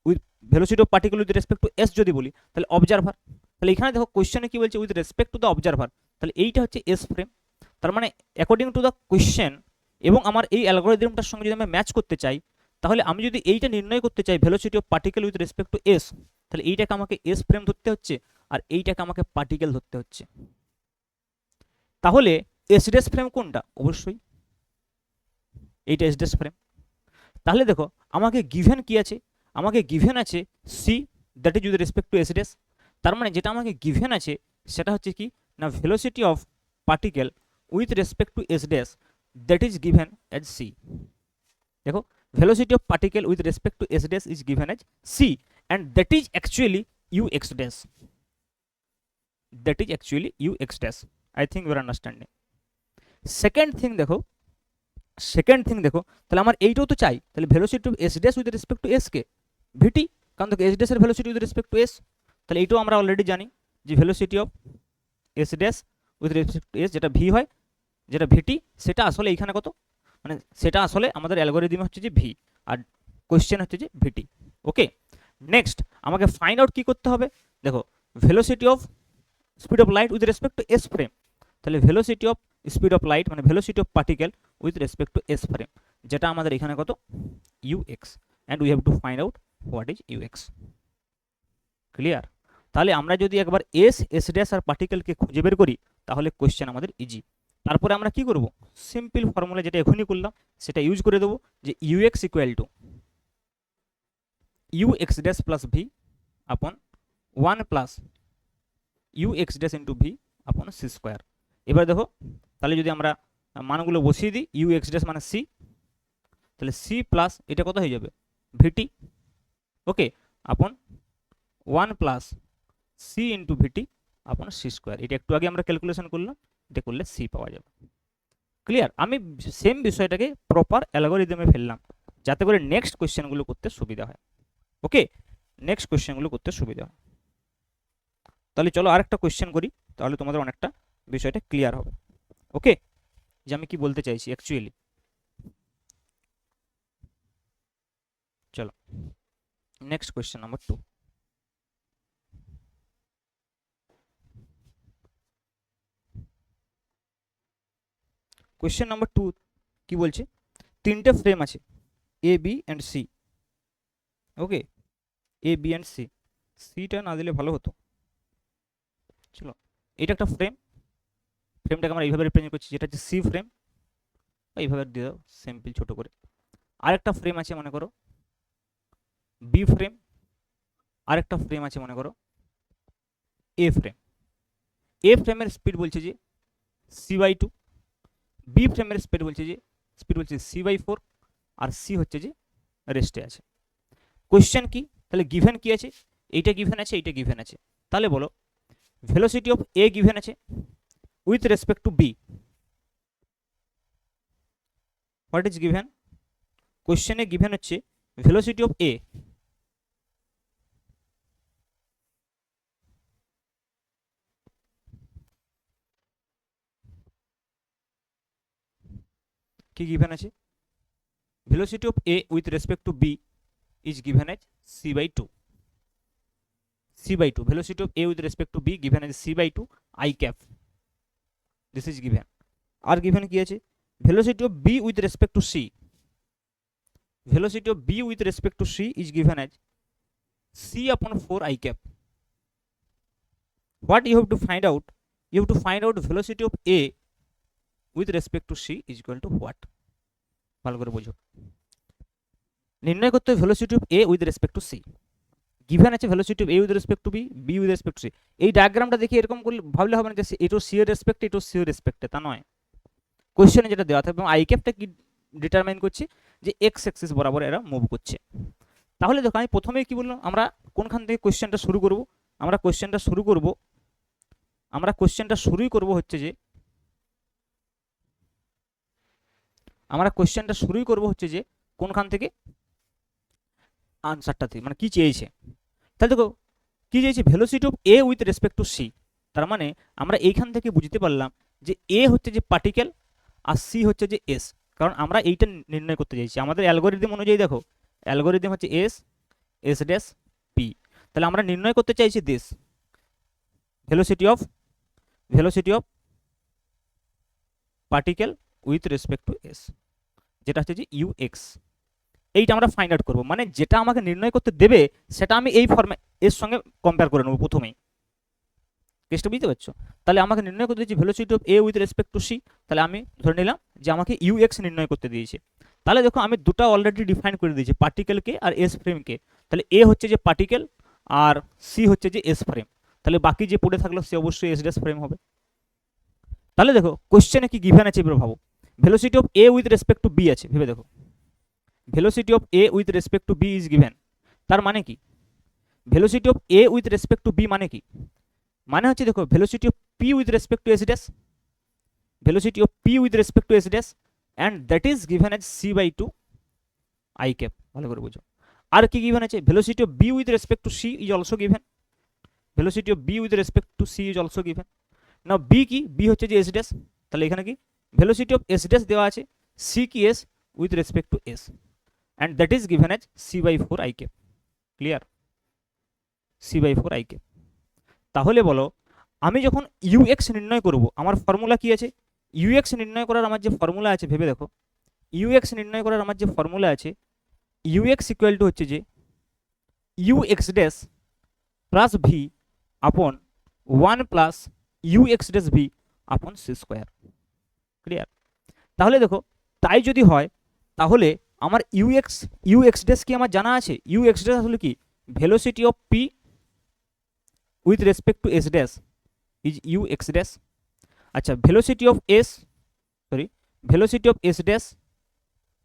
with velocity of particle with respect to S যদি বলি, তাহলে অবজারভার। তাহলে এখানে দেখো কোয়েশ্চেনে কি বলছে, with respect to the observer, তাহলে এইটা হচ্ছে এস ফ্রেম। তার মানে অ্যাকর্ডিং টু দ্য কোয়েশ্চেন এবং আমার এই অ্যালগরিদমটার সঙ্গে যদি আমি ম্যাচ করতে চাই, তাহলে আমি যদি এইটা নির্ণয় করতে চাই velocity of particle with respect to S, তাহলে এইটাকে আমাকে এস ফ্রেম ধরতে হচ্ছে, আর এইটাকে আমাকে পার্টিকেল ধরতে হচ্ছে। তাহলে এস ড্যাশ ফ্রেম কোনটা? অবশ্যই এইটা এস ড্যাশ ফ্রেম। তাহলে দেখো, আমাকে গিভেন কি আছে, আমাকে গিভেন আছে C, that is with respect to S dash. তার মানে যেটা আমাকে গিভেন আছে সেটা হচ্ছে কি না, velocity of particle with respect to S dash, that is given as c. দেখো, velocity of particle with respect to S dash is given as c, and that is actually u x dash, that is actually u x dash. I think you are understanding. Second thing দেখো, তাহলে আমার এইটাও তো চাই, তাহলে velocity of S dash with respect to S কে VT, কারণ দেখো এস ড্যাশের velocity with respect to S, তাহলে এইটাও আমরা অলরেডি জানি যে velocity of S dash with respect to S যেটা ভি হয়, যেটা ভিটি, সেটা আসলে এইখানে কত, মানে সেটা আসলে আমাদের অ্যালগরিদম হচ্ছে যে ভি, আর কোয়েশ্চেন হচ্ছে যে ভিটি। ওকে, নেক্সট আমাকে ফাইন্ড আউট কি করতে হবে, দেখো velocity of speed of light with respect to S frame. তাহলে velocity of speed of light মানে velocity of particle with respect to S frame, যেটা আমাদের এখানে কত, you x, and we have to find out what is you x. Clear? তাহলে আমরা যদি একবার এস ড্যাশ আর পার্টিকেলকে খুঁজে বের করি, তাহলে কোয়েশ্চেন আমাদের ইজি। তারপরে আমরা কি করব, সিম্পল ফর্মুলা যেটা এখনই করলাম সেটা ইউজ করে দেবো, যে you x equal to U x dash plus V upon 1 plus you x dash into V upon C square. এবার দেখো, তাহলে যদি আমরা মানগুলো বসিয়ে দিই, ইউ এক্স ড্যাশ মানে সি, তাহলে সি প্লাস এটা কত হয়ে যাবে, ভিটি। ওকে, আপন 1 প্লাস সি ইন্টু ভিটি আপন সি স্কোয়ার। এটা একটু আগে আমরা ক্যালকুলেশন করলাম, এটা করলে সি পাওয়া যাবে। ক্লিয়ার? আমি সেম বিষয়টাকে প্রপার অ্যালগরিদমে ফেললাম যাতে করে নেক্সট কোয়েশ্চেনগুলো করতে সুবিধা হয়। ওকে, নেক্সট কোয়েশ্চেনগুলো করতে সুবিধা হয়। তাহলে চলো আরেকটা কোয়েশ্চেন করি, তাহলে তোমাদের অনেকটা বিষয়টা ক্লিয়ার হবে। ওকে, যে আমি কি বলতে চাইছি অ্যাকচুয়ালি। চলো next question number 2। Question number 2 কি বলছে, তিনটে ফ্রেম আছে A B and C. Okay, A B and C, সিটা না দিলে ভালো হতো। চলো, এটা একটা ফ্রেম, ফ্রেমটাকে আমরা এইভাবে রিপ্রেজেন্ট করছি, যেটা হচ্ছে সি ফ্রেম, এইভাবে দিয়ে দাও সিম্পল ছোট করে। আরেকটা ফ্রেম আছে মনে করো বি ফ্রেম, আরেকটা ফ্রেম আছে মনে করো এ ফ্রেম। এ ফ্রেমের স্পিড বলছে যে সি বাই 2, বি ফ্রেমের স্পিড বলছে সি বাই 4, আর সি হচ্ছে যে রেস্টে আছে। কোয়েশ্চেন কি, তাহলে গিভেন কি আছে, এইটা গিভেন আছে, এইটা গিভেন আছে। তাহলে বলো ভেলোসিটি অফ এ গিভেন আছে with respect to B, what is given, কোয়েশ্চেনে গিভেন হচ্ছে ভেলোসিটি অফ এ, কি গিভেন আছে, velocity of A with respect to B is given as c/2, c/2, velocity of a with respect to b given as c/2 I cap, this is given. আর given কি আছে, velocity of b with respect to c, velocity of b with respect to c is given as c/4 I cap. What you have to find out, you have to find out velocity of a with respect to c is equal to what, ভালো করে বোঝো। নির্ণয় করতে হবে velocity of a with respect to c, given আছে velocity of A with respect to B, B with respect to C. এই ডায়াগ্রামটা দেখে এরকম করলে ভাবলে হবে না যে এটা সি এর রেসপেক্টে, এটা সি এর রেসপেক্টে, তা নয়। কোশ্চেনে যেটা দেওয়া থাকবে এবং আই ক্যাপটা কি ডিটারমাইন করছে যে এক্স অ্যাক্সিস বরাবর এরা মুভ করছে। তাহলে দেখো আমি প্রথমেই কি বললাম, আমরা কোনখান থেকে কোশ্চেনটা শুরু করব, আমরা কোশ্চেনটা শুরুই করব হচ্ছে যে কোনখান থেকে আনসারটা থেকে, মানে কি চেয়েছে। তাহলে দেখো কি চেয়েছে, velocity of A with respect to C, তার মানে আমরা এইখান থেকে বুঝতে পারলাম যে এ হচ্ছে যে পার্টিকেল আর সি হচ্ছে যে এস, কারণ আমরা এইটা নির্ণয় করতে চাইছি। আমাদের অ্যালগোরিদম অনুযায়ী দেখো, অ্যালগোরিদম হচ্ছে এস, এস ড্যাশ পি, তাহলে আমরা নির্ণয় করতে চাইছি this velocity of particle with respect to S, যেটা হচ্ছে যে ইউ এক্স। এইটা আমরা ফাইন্ড আউট করবো, মানে যেটা আমাকে নির্ণয় করতে দেবে সেটা আমি এই ফর্মে এর সঙ্গে কম্পেয়ার করে নেবো প্রথমেই। কেসটা বুঝতে পারছো? তাহলে আমাকে নির্ণয় করতে দিয়েছি velocity of A with respect to C, তাহলে আমি ধরে নিলাম যে আমাকে ইউ এক্স নির্ণয় করতে দিয়েছে। তাহলে দেখো আমি দুটো অলরেডি ডিফাইন করে দিয়েছি, পার্টিকেলকে আর এস ফ্রেমকে। তাহলে এ হচ্ছে যে পার্টিকেল আর সি হচ্ছে যে এস ফ্রেম, তাহলে বাকি যে পড়ে থাকলো সে অবশ্যই এস ড্যাশ ফ্রেম হবে। তাহলে দেখো কোশ্চেনে কি গিভেন আছে এবার ভাবো, velocity of A with respect to B আছে, ভেবে দেখো velocity of A with respect to B is given. তার মানে কি, velocity of A with respect to B মানে কি, মানে হচ্ছে দেখো velocity of P with respect to S dash, velocity of P with respect to S dash, and that is given as c/2 I cap, ভালো করে বুঝো। আর কি given আছে, velocity of B with respect to C is also given, velocity of B with respect to C is also given. না B কি, B হচ্ছে যে S dash, তাহলে এখানে কি ভেলোসিটি অফ এস ড্যাশ দেওয়া আছে, সি কি S with respect to S, and that is given as c/4 I cap, clear, c/4 I cap। তাহলে বলো আমি যখন ux নির্ণয় করব, আমার ফর্মুলা কি আছে, ux নির্ণয় করার আমার যে ফর্মুলা আছে, ভেবে দেখো ux নির্ণয় করার আমার যে ফর্মুলা আছে, ux ইকুয়াল টু হচ্ছে যে ux dash plus V upon 1 plus ux dash V upon C square, clear. তাহলে দেখো তাই যদি হয় তাহলে আমার ux ড্যাশ কি আমার জানা আছে, ux ড্যাশ আসলে কি, velocity of P with respect to S dash is ux dash. আচ্ছা velocity of S dash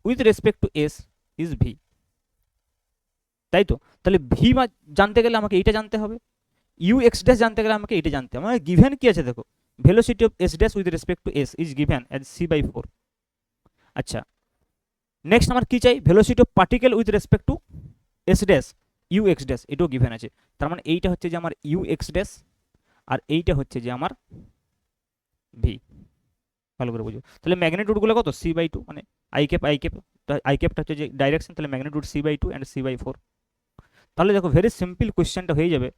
with respect to S is v, তাই তো। তাহলে ভি জানতে গেলে আমাকে এইটা জানতে হবে, ux ড্যাশ জানতে গেলে আমাকে এইটা জানতে হবে। মানে গিভেন কি আছে দেখো, velocity of S dash with respect to S is given as c/4। আচ্ছা নেক্সট আমার কি চাই, velocity of particle with respect to S dash ux dash, এটাও গিভেন আছে। তার মানে এইটা হচ্ছে যে আমার ux ড্যাশ আর এইটা হচ্ছে যে আমার ভি, ভালো করে বুঝো। তাহলে ম্যাগনিটিউডগুলো কত, c/2, মানে I cap হচ্ছে যে ডাইরেকশন, তাহলে ম্যাগনিটিউড c/2 অ্যান্ড c/4। তাহলে দেখো ভেরি সিম্পল কোয়েশ্চেনটা হয়ে যাবে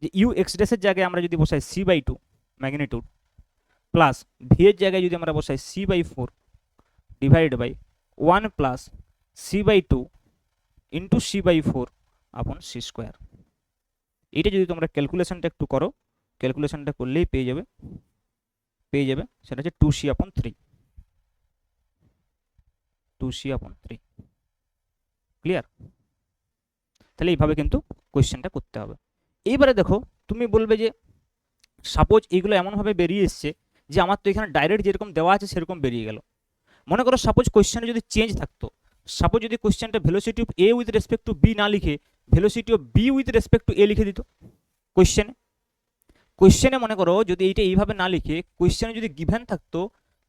যে ux ড্যাশের জায়গায় আমরা যদি বসাই c/2 ম্যাগনিটিউড প্লাস ভি এর জায়গায় যদি আমরা বসাই c/4 divided by 1 plus c/2 into c/4 আপন সি স্কোয়ার। এইটা যদি তোমরা ক্যালকুলেশনটা একটু করো, ক্যালকুলেশনটা করলেই পেয়ে যাবে সেটা হচ্ছে 2c/3, 2c/3, ক্লিয়ার। তাহলে এইভাবে কিন্তু কোয়েশ্চেনটা করতে হবে। এইবারে দেখো তুমি বলবে যে সাপোজ এইগুলো এমনভাবে বেরিয়ে এসছে যে আমার তো এখানে ডাইরেক্ট যেরকম দেওয়া আছে সেরকম বেরিয়ে গেল। মনে করো সাপোজ কোয়েশ্চেনে যদি চেঞ্জ থাকতো, সাপোজ যদি কোয়েশ্চেনটা velocity of A with respect to B না লিখে velocity of B with respect to A লিখে দিত কোয়েশ্চেনে মনে করো যদি এইটা এইভাবে না লিখে কোয়েশ্চেনে যদি গিভেন থাকতো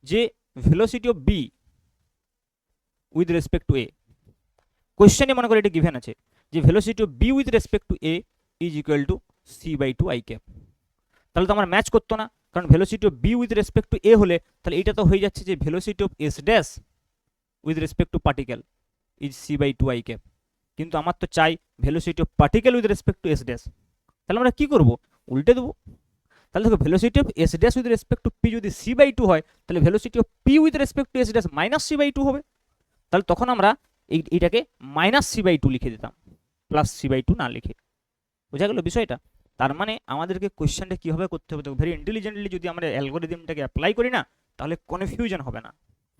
যে velocity of B with respect to A, কোয়েশ্চেনে মনে করো এটা গিভেন আছে যে velocity of B with respect to A is equal to c/2 I cap, তাহলে তো আমার ম্যাচ করতো না, কারণ velocity of B with respect to A হলে তাহলে এইটা তো হয়ে যাচ্ছে যে velocity of S dash with respect to particle is c by two I cap, কিন্তু আমার তো চাই velocity of particle with respect to S dash. তাহলে আমরা কি করব, উল্টে দেবো। তাহলে দেখো velocity of S dash with respect to P যদি সি বাই টু হয়, তাহলে velocity of P with respect to S dash minus C by two হবে। তাহলে তখন আমরা এইটাকে মাইনাস সি বাই টু লিখে দিতাম, প্লাস সি বাই টু না লিখে। বোঝা গেল বিষয়টা? তার মানে আমাদেরকে কোয়েশ্চেনটা কীভাবে করতে হবে, দেখো ভেরি ইন্টেলিজেন্টলি যদি আমরা অ্যালগোরিদমটাকে অ্যাপ্লাই করি না, তাহলে কনফিউশন হবে না।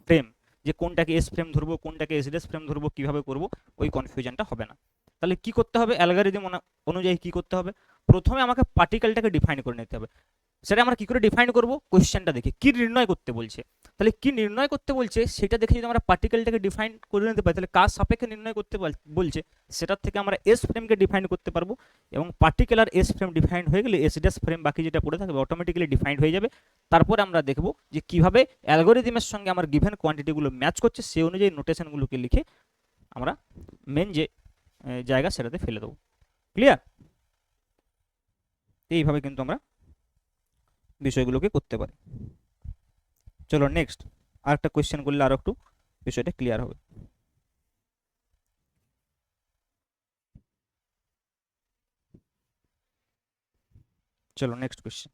ফ্রেম, যে কোনটাকে এস ফ্রেম ধরবো কোনটাকে এস ড্যাশ ফ্রেম ধরবো কীভাবে করবো, ওই কনফিউশনটা হবে না। তাহলে কি করতে হবে, অ্যালগোরিদম অনুযায়ী কি করতে হবে, প্রথমে আমাকে পার্টিকেলটাকে ডিফাইন করে নিতে হবে। সেটা আমরা কি করে ডিফাইন করব, কোশ্চেনটা দেখে কি নির্ণয় করতে বলছে। তাহলে কি নির্ণয় করতে বলছে সেটা দেখে যদি আমরা পার্টিকেলটাকে ডিফাইন করে নিতে পারি, তাহলে কার সাপেক্ষে নির্ণয় করতে বলছে সেটার থেকে আমরা এস ফ্রেমকে ডিফাইন করতে পারবো, এবং পার্টিকুলার এস ফ্রেম ডিফাইন হয়ে গেলে এস ড্যাশ ফ্রেম বাকি যেটা পড়ে থাকবে অটোমেটিক্যালি ডিফাইন্ড হয়ে যাবে। তারপরে আমরা দেখব যে কিভাবে অ্যালগোরিদমের সঙ্গে আমার গিভেন কোয়ান্টিটিগুলো ম্যাচ করছে, সেই অনুযায়ী নোটেশনগুলোকে লিখে আমরা মেন যে জায়গা সেটাতে ফেলে দেবো। ক্লিয়ার? এইভাবে কিন্তু আমরা বিষয়গুলোকে করতে পারি। চলো নেক্সট আরেকটা কোয়েশ্চেন করলে আরো একটু বিষয়টা ক্লিয়ার হবে। চলো নেক্সট কোয়েশ্চেন।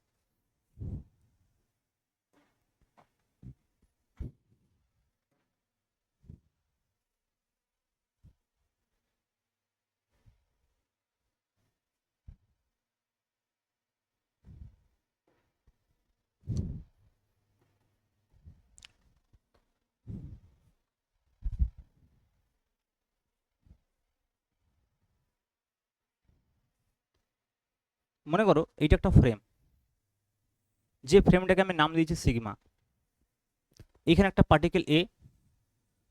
মনে করো এইটা একটা ফ্রেম, যে ফ্রেমটাকে আমি নাম দিয়েছি সিগমা। এখানে একটা particle A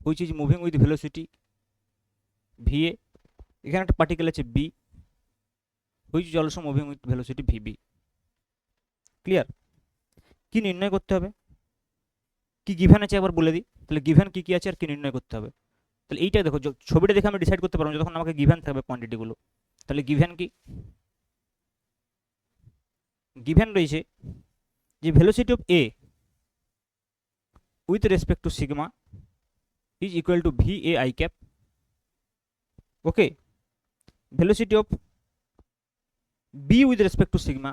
which is moving with velocity V A, এখানে একটা পার্টিকেল আছে B which is also moving with velocity V B. Clear? কি নির্ণয় করতে হবে, কি গিভেন আছে একবার বলে দিই, তাহলে গিভেন কি কি আছে আর কি নির্ণয় করতে হবে। তাহলে এইটা দেখো, ছবিটা দেখে আমি ডিসাইড করতে পারবো যখন আমাকে গিভেন থাকবে কোয়ান্টিটিগুলো। তাহলে গিভেন কি, গিভেন রয়েছে যে velocity of A with respect to sigma is equal two V A I cap. Okay, velocity of b with respect to sigma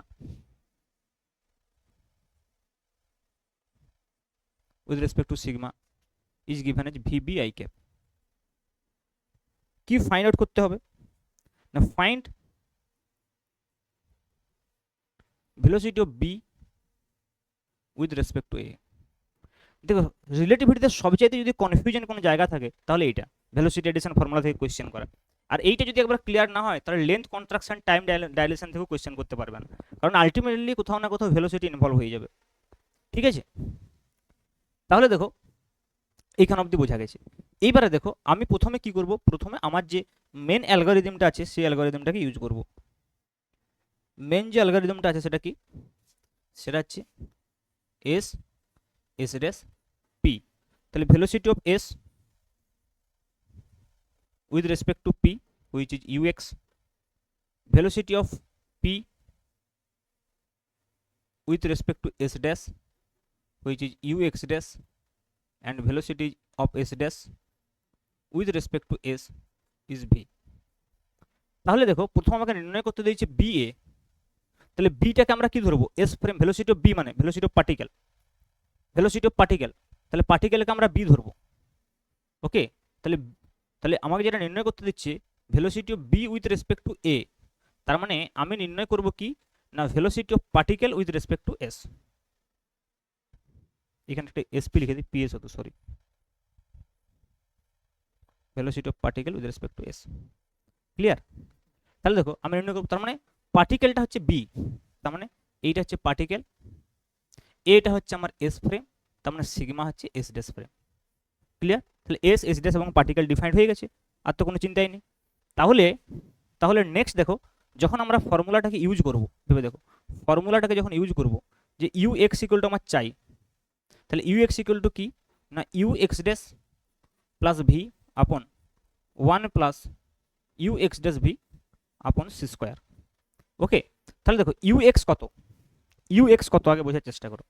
is given as vb I cap। কি find out করতে হবে না, find velocity of b with respect to a। দেখো রিলেটিভিটিতে সবচেয়ে যদি confusion কোনো জায়গা থাকে তাহলে এইটা ভেলোসিটি এডিশন ফর্মুলা থেকে কোয়েশ্চেন করা। আর এইটা যদি একবার ক্লিয়ার না হয় তাহলে লেন্থ কন্ট্রাকশন টাইম ডাইলেশন থেকেও কোয়েশ্চেন করতে পারবেন, কারণ আলটিমেটলি কোথাও না কোথাও ভেলোসিটি ইনভলভ হয়ে যাবে। ঠিক আছে? তাহলে দেখো এইখান অবধি বোঝা গেছে। এইবারে দেখো আমি প্রথমে কি করব, প্রথমে আমার যে মেন অ্যালগোরিদমটা আছে সেই অ্যালগোরিদমটাকে ইউজ করব। মেন যে অ্যালগোরিদমটা আছে সেটা কি, সেটা হচ্ছে এস এস ড্যাশ পি। তাহলে velocity of S with respect to p which is ux, velocity of p with respect to s dash which is ux dash, and velocity of s dash with respect to s is v। তাহলে দেখো প্রথম আমাকে নির্ণয় করতে দিয়েছে B A, তাহলে বিটাকে আমরা কি ধরবো, S frame. Velocity of B মানে velocity of particle, velocity of particle, তাহলে পার্টিকেলকে আমরা বি ধরবো। ওকে, তাহলে তাহলে আমাকে যেটা নির্ণয় করতে দিচ্ছে velocity of B with respect to A, তার মানে আমি নির্ণয় করব কি না velocity of particle with respect to S. এখানে একটা এসপি লিখে দিই, পিএস হতো sorry, velocity of particle with respect to S. Clear? তাহলে দেখো আমি নির্ণয় করব, তার মানে পার্টিকেলটা হচ্ছে বি, তার মানে এইটা হচ্ছে পার্টিকেল, এটা হচ্ছে আমার এস ফ্রেম, তার মানে সিগমা হচ্ছে এস ড্যাশ ফ্রেম। ক্লিয়ার? তাহলে এস এস ড্যাশ এবং পার্টিকেল ডিফাইন্ড হয়ে গেছে, আর তো কোনো চিন্তাই নেই। তাহলে তাহলে নেক্সট দেখো যখন আমরা ফর্মুলাটাকে ইউজ করব, ভেবে দেখো ফর্মুলাটাকে যখন ইউজ করব যে ইউ এক্স ইকুয়াল টু আমার চাই, তাহলে ইউ এক্স ইকুয়াল টু কি না U x dash plus V upon 1 plus you x dash V upon C square. Okay, তাহলে দেখো ইউ এক্স কত, ইউ এক্স কত আগে বোঝার চেষ্টা করো।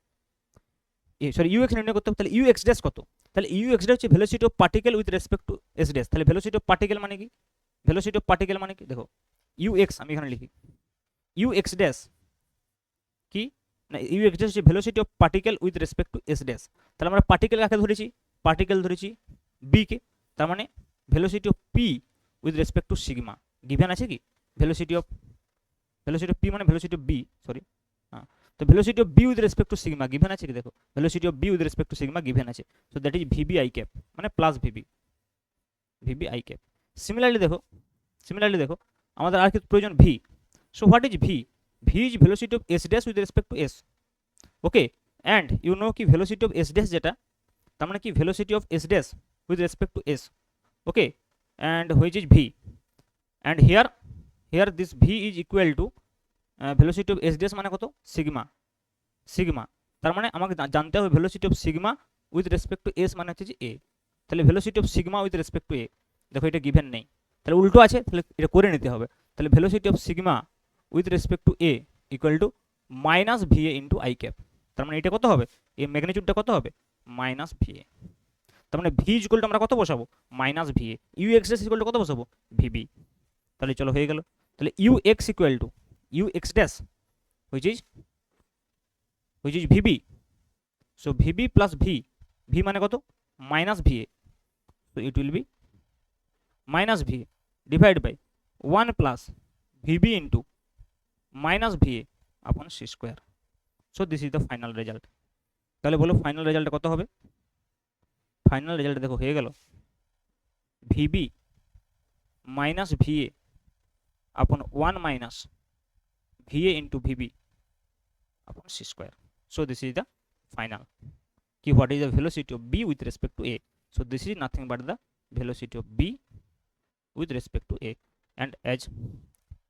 সরি ইউএক্স নির্ণয় করতে হবে, তাহলে ইউএক্স ড্যাশ কত, তাহলে ইউএক্স ড্যাশ হচ্ছে velocity of particle with respect to S dash. তাহলে ভেলোসিটি অফ পার্টিকেল মানে কি, ভেলোসিটি অফ পার্টিকেল মানে কি, দেখো ইউএক্স আমি এখানে লিখি, ইউএক্স ড্যাশ কি না, ইউএক্স ড্যাশ হচ্ছে velocity of particle with respect to S dash. তাহলে আমরা পার্টিকেল কাকে ধরেছি, পার্টিকেল ধরেছি বি কে, তার মানে velocity of P with respect to sigma given আছে কি, ভেলোসিটি অফ পি মানে ভেলোসিটি অফ বি, সরি হ্যাঁ, তো velocity of B with respect to sigma given আছে কি, দেখো velocity of B with respect to sigma given আছে, so that is VB I cap মানে plus VB I cap. Similarly দেখো আমাদের আর কি প্রয়োজন V, so what is V, V is velocity of S dash with respect to S, okay, and you know কি velocity of S dash যেটা, তার মানে কি velocity of S dash with respect to S, okay, and which is V, and here this V is equal to velocity of S dash মানে কত, sigma, তার মানে আমাকে জানতে হবে velocity of sigma with respect to S মানে হচ্ছে যে এ, তাহলে velocity of sigma with respect to এ, দেখো এটা গিভেন নেই, তাহলে উল্টো আছে, তাহলে এটা করে নিতে হবে, তাহলে velocity of sigma with respect to A equal to minus VA into I cap, তার মানে এটা কত হবে, এই ম্যাগনিটিউডটা কত হবে, মাইনাস ভিএ, তার মানে ভি ইকুয়াল টু আমরা কত বসাবো, minus VA, U x dash equal to কত বসাবো, ভিবি, তাহলে চলো হয়ে গেল, তাহলে you x equal to U x dash which is VB, so VB plus V মানে কত, minus VA, so it will be minus va divided by 1 plus vb into minus va upon c square, so this is the final result। তাহলে বলো final result কত হবে, final result দেখো হয়ে গেল vb minus va upon 1 minus va into vb upon c square, so this is the final কি, what is the velocity of b with respect to a, so this is nothing but the velocity of b with respect to a, and as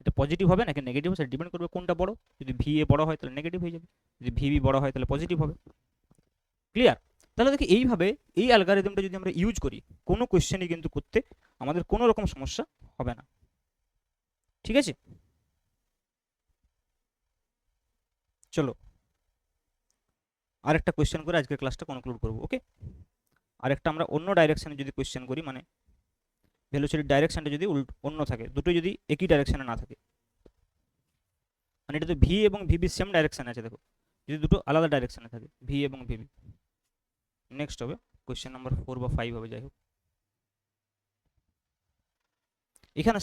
এটা positive হবে নাকি negative সেটা depend করবে কোনটা বড়, যদি V A বড় হয় তাহলে নেগেটিভ হয়ে যাবে, যদি ভিবি বড় হয় তাহলে পজিটিভ হবে, ক্লিয়ার। তাহলে দেখি এইভাবে এই অ্যালগরিদমটা যদি আমরা ইউজ করি কোনো কোশ্চেনই কিন্তু করতে আমাদের কোনো রকম সমস্যা হবে না, ঠিক আছে। চলো আরেকটা কোশ্চেন করে আজকের ক্লাসটা কনক্লুড করবো, ওকে। আরেকটা আমরা অন্য ডাইরেকশনে যদি কোশ্চেন করি, মানে ভেলোসিটির ডাইরেকশনটা যদি অন্য থাকে, দুটো যদি একই ডাইরেকশনে না থাকে, মানে এটা তো ভি এবং ভিবি সেম ডাইরেকশনে আছে, দেখো যদি দুটো আলাদা ডাইরেকশনে থাকে ভি এবং ভিবি, নেক্সট হবে কোশ্চেন নাম্বার 4 বা 5 হবে, যাই হোক এখানে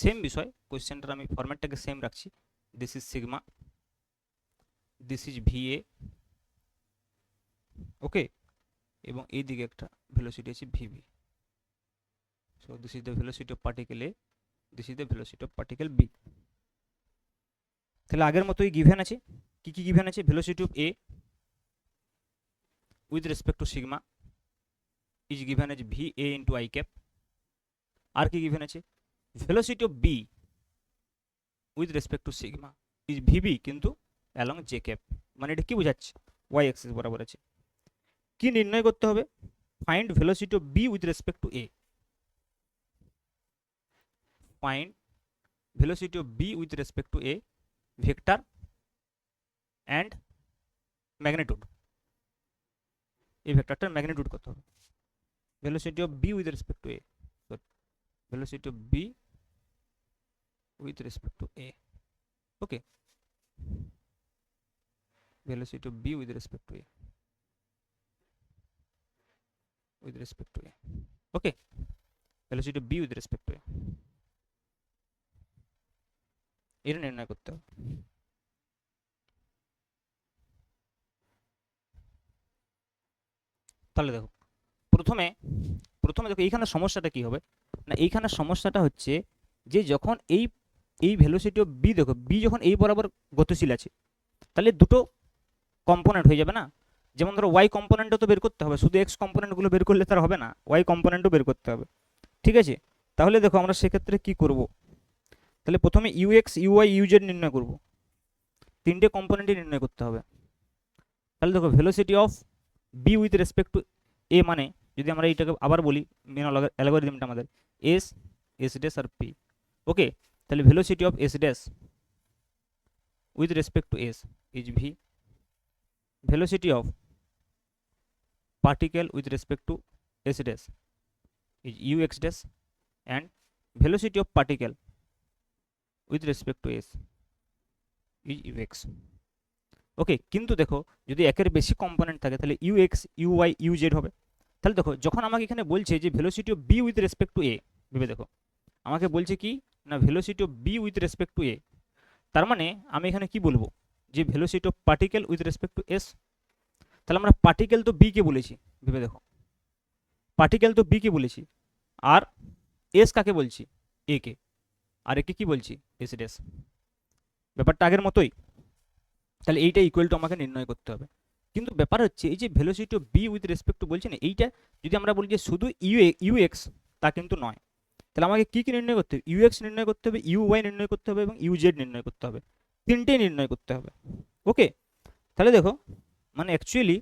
সেম বিষয়, কোশ্চেনটার আমি ফরম্যাটটাকে সেম রাখছি, this is sigma, this is VA, okay, এবং এই দিকে একটা ভেলোসিটি আছে VB, so this is the velocity of particle a, this is the velocity of particle b। তাহলে আগের মতোই গিভেন আছে, কি কি গিভেন আছে, velocity of a with respect to sigma is given as va into i cap, আর কি given আছে, velocity of b with respect to sigma is vb কিন্তু along j cap, মানে এটা কি বোঝাচ্ছে, y axis বরাবর আছে, কি নির্ণয় করতে হবে, find velocity of b with respect to a, find velocity of b with respect to a vector and magnitude, এই ভেক্টরটার ম্যাগনিটিউড কত হবে, velocity of b with respect to a, sorry velocity of b with respect to a, okay, velocity of b with respect to a, with respect to a, okay, velocity of b with respect to a, এটা নির্ণয় করতে হবে। তাহলে দেখো প্রথমে দেখো এইখানে সমস্যাটা কি হবে না, এইখানে সমস্যাটা হচ্ছে যে যখন এই ভেলোসিটি অফ বি, দেখো বি যখন এই বরাবর গতিশীল আছে তাহলে দুটো কম্পোনেন্ট হয়ে যাবে না, যেমন ধরো ওয়াই কম্পোনেন্টও তো বের করতে হবে, শুধু এক্স কম্পোনেন্টগুলো বের করলে তার হবে না, ওয়াই কম্পোনেন্টও বের করতে হবে, ঠিক আছে। তাহলে দেখো আমরা সেক্ষেত্রে কি করব, তাহলে প্রথমে ইউএক্স ইউওয়াই ইউজেড নির্ণয় করব, তিনটে কম্পোনেন্টই নির্ণয় করতে হবে। তাহলে দেখো velocity of B with respect to A, মানে যদি আমরা এইটাকে আবার বলি মেন অ্যালগরিদমটা আমাদের এস ড্যাশ আর পি, ওকে, তাহলে velocity of S dash with respect to S is V, velocity of particle with respect to s dash is ux dash and velocity of particle with respect to s is ux. ওকে, কিন্তু দেখো যদি একের বেশি component থাকে তাহলে ux uy uz হবে। তাহলে দেখো যখন আমাকে এখানে বলছে যে velocity of B with respect to A, ভেবে দেখো আমাকে বলছে কি না velocity of B with respect to A, তার মানে আমি এখানে কি বলবো যে velocity of particle with respect to S. তাহলে আমরা পার্টিকেল তো বি কে বলেছি, ভেবে দেখো পার্টিকেল তো বি কে বলেছি, আর এস কাকে বলছি এ কে, আর একে কি বলছি এস ড্যাশ। ব্যাপারটা আগের মতোই, তাহলে এইটা ইকুয়াল টু আমাকে নির্ণয় করতে হবে। কিন্তু ব্যাপার হচ্ছে এই যে velocity of B with respect two বলছি না, এইটা যদি আমরা বলি যে শুধু ইউএক্স তা কিন্তু নয়। তাহলে আমাকে কি কি নির্ণয় করতে হবে, ইউএক্স নির্ণয় করতে হবে, ইউওয়াই নির্ণয় করতে হবে এবং ইউজেড নির্ণয় করতে হবে, তিনটেই নির্ণয় করতে হবে। ওকে, তাহলে দেখো মানে actually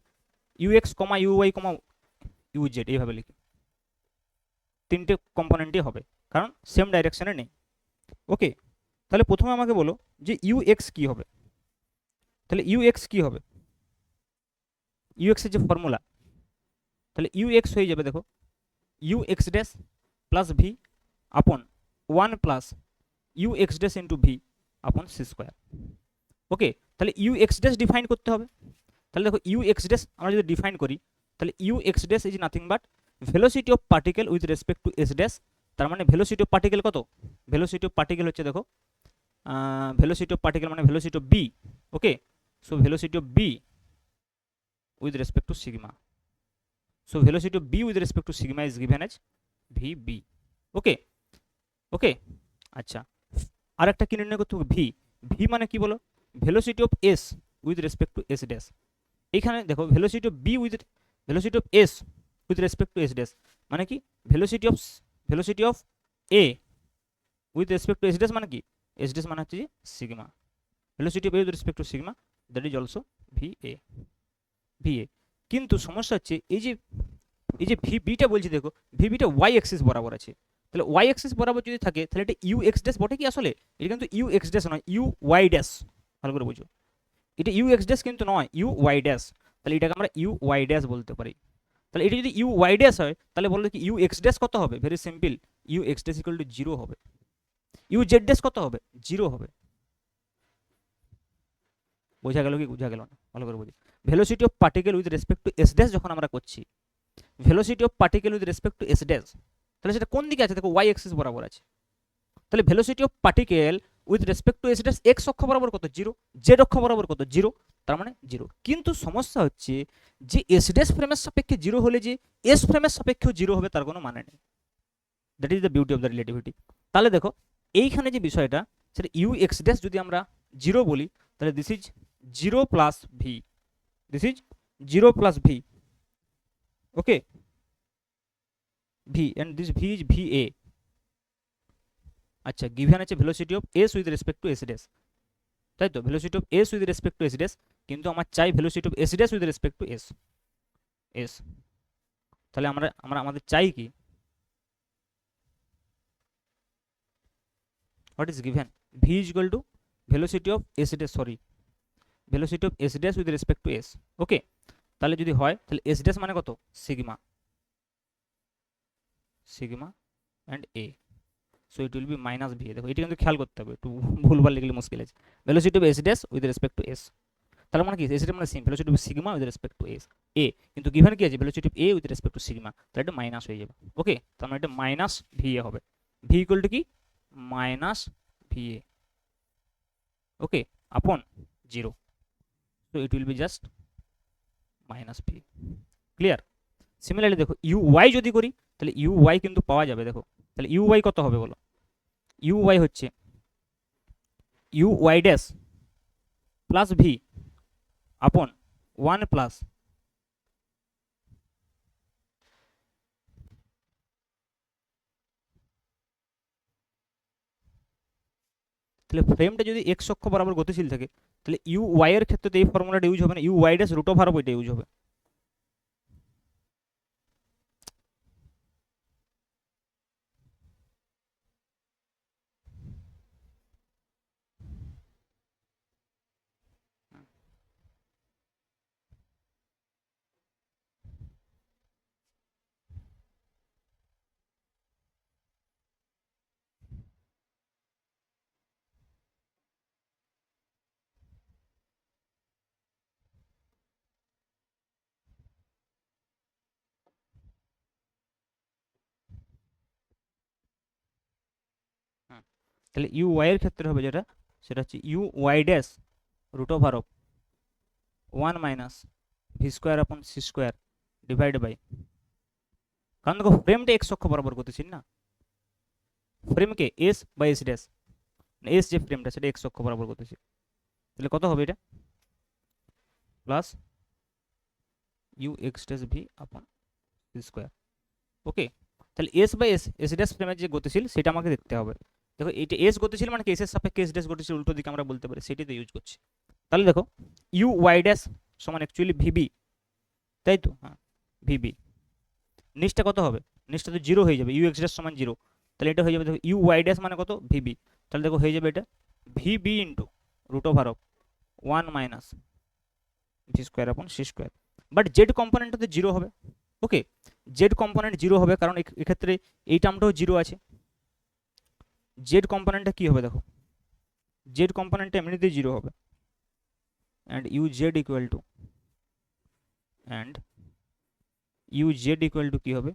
UX comma U Y comma used এইভাবে লিখি, তিনটে কম্পোনেন্টই হবে কারণ সেম ডাইরেকশনে নেই। ওকে, তাহলে প্রথমে আমাকে বলো যে ইউএক্স কি হবে। তাহলে ইউএক্স কি হবে, ইউএক্স এর যে ফর্মুলা, তাহলে ইউএক্স হয়ে যাবে দেখো UX dash plus V upon 1 plus UX dash into V upon C square. Okay, তাহলে ইউএক্স ড্যাশ ডিফাইন করতে হবে। তাহলে দেখো ইউএক্স ড্যাশ আমরা যদি ডিফাইন করি তাহলে UX dash is nothing but velocity of particle with respect to S dash. তার মানে ভেলোসিটি অফ পার্টিকেল কত, ভেলোসিটি অফ পার্টিকেল হচ্ছে দেখো ভেলোসিটি অফ পার্টিকেল মানে velocity of B. Okay, so velocity of B with respect to sigma, so velocity of B with respect to sigma is given as V B. Okay okay, আচ্ছা আর একটা কি নির্ণয় করতে হবে ভি, ভি মানে কি বলো velocity of S with respect to S dash. এখানে দেখো velocity of B with velocity of S with respect to S dash মানে কি velocity of A with respect to S dash মানে কি এস ড্যাশ মানে হচ্ছে যে sigma, velocity of A with respect to sigma that is also V A. V এ, কিন্তু সমস্যা হচ্ছে এই যে ভি বিটা বলছি দেখো ভি বিটা ওয়াই অ্যাক্সিস বরাবর আছে। তাহলে ওয়াই অ্যাক্সিস বরাবর যদি থাকে তাহলে এটা ইউ এক্স ড্যাশ বটে কি আসলে, এটা কিন্তু ইউ এক্স ড্যাশ নয় ইউ ওয়াই ড্যাশ, ভালো করে বুঝো এটা ইউ এক্স ড্যাশ কিন্তু নয় ইউ ওয়াই ড্যাশ। তাহলে এটাকে আমরা ইউ ওয়াই ড্যাশ বলতে পারি। তাহলে এটা যদি ইউ ওয়াই ড্যাশ হয় তাহলে বললো কি ইউ এক্স ড্যাশ কত হবে, very simple U x dash equal to 0 হবে, ইউ জেড ড্যাশ কত হবে 0 হবে। বোঝা গেল কি বোঝা গেল না, ভালো করে বুঝি। Velocity of particle with respect to S dash যখন আমরা করছি, velocity of particle with respect to S dash, তাহলে সেটা কোন দিকে আছে দেখো ওয়াই অ্যাক্সিস বরাবর আছে। তাহলে velocity of particle with respect to S dash x অক্ষ বরাবর কত 0, জেড অক্ষ বরাবর কত 0, তার মানে 0। কিন্তু সমস্যা হচ্ছে যে এস ড্যাশ ফ্রেমের সাপেক্ষে 0 হলে যে এস ফ্রেমের সাপেক্ষেও 0 হবে তার কোনো মানে নেই। That is the beauty of the relativity. তাহলে দেখো এইখানে যে বিষয়টা সেটা ইউ এক্স ড্যাশ যদি আমরা 0 বলি তাহলে this is 0 plus V, this is 0 plus V. Okay, V and this V is V A. আচ্ছা গিভেন আছে velocity of S with respect to S dash, তাই তো velocity of S with respect to S dash, কিন্তু আমার চাই velocity of S dash with respect to S S. তাহলে আমরা আমরা আমাদের চাই কি what is given V is equal to velocity of S dash, sorry velocity of S dash with respect to S. Okay, তাহলে যদি হয় তাহলে এস ড্যাশ মানে কত sigma, sigma and A, so it will be minus V. দেখো এটা কিন্তু খেয়াল করতে হবে, একটু ভুলভাল লিখলে মুশকিল আছে। Velocity of S dash with respect to S, তার মানে কি এস ড্যাশ মানে velocity of sigma with respect to S A, কিন্তু গিভেন কি আছে velocity of A with respect to sigma, তাহলে এটা মাইনাস হয়ে যাবে। ওকে, তার মানে এটা মাইনাস ভি এ হবে, ভি ইকুয়াল টু কি মাইনাস ভি এ। ওকে, আপন 0, so it will be just minus v, clear. Similarly দেখো ইউ ওয়াই যদি করি তাহলে ইউ ওয়াই কিন্তু পাওয়া যাবে, দেখো তাহলে ইউ ওয়াই কত হবে বলো, ইউ ওয়াই হচ্ছে U Y dash plus V upon 1 plus তাহলে ফ্রেমটা যদি এক্স অক্ষ বরাবর গতিশীল থাকে তাহলে ইউ ওয়াই এর ক্ষেত্রে তো এই ফর্মুলাটা ইউজ হবে না, U Y dash root over ওইটা ইউজ হবে। তাহলে ইউ ওয়াই এর ক্ষেত্রে হবে যেটা, সেটা হচ্ছে U Y dash root over of 1 minus V square upon C square divide by, কারণ দেখো ফ্রেমটা এক্স অক্ষ বরাবর গতিশীল না, ফ্রেমকে এস বা এস ড্যাশ, এস যে ফ্রেমটা সেটা এক্স অক্ষ বরাবর গতিশীল, তাহলে কত হবে এটা plus you x dash V upon C square. Okay, তাহলে s by s, s dash ফ্রেমের যে গতিশীল সেটা আমাকে দেখতে হবে। দেখো এটা এস গতিশীল মানে কি এস এর সাপেক্ষে এস ড্যাশ গতিশীল, উল্টো দিকে আমরা বলতে পারি, সেটাই তো ইউজ করছি। তাহলে দেখো ইউ ওয়াই ড্যাশ সমান অ্যাকচুয়ালি ভিবি, তাই তো, হ্যাঁ ভিবি, নিচটা কত হবে, নিচটা তো জিরো হয়ে যাবে, ইউ এক্স ড্যাশ সমান জিরো, তাহলে এটা হয়ে যাবে দেখো ইউ ওয়াই ড্যাশ মানে কত ভিবি, তাহলে দেখো হয়ে যাবে এটা v b into root over of 1 minus V square upon C square, but z কম্পোনেন্টটা তো জিরো হবে। ওকে, জেড কম্পোনেন্ট জিরো হবে কারণ এক্ষেত্রে এই টার্মটাও জিরো আছে। জেড কম্পোনেন্টটা কি হবে দেখো, জেড কম্পোনেন্টটা এমনিতেই জিরো হবে, and you Z equal to, and you Z equal to কি হবে,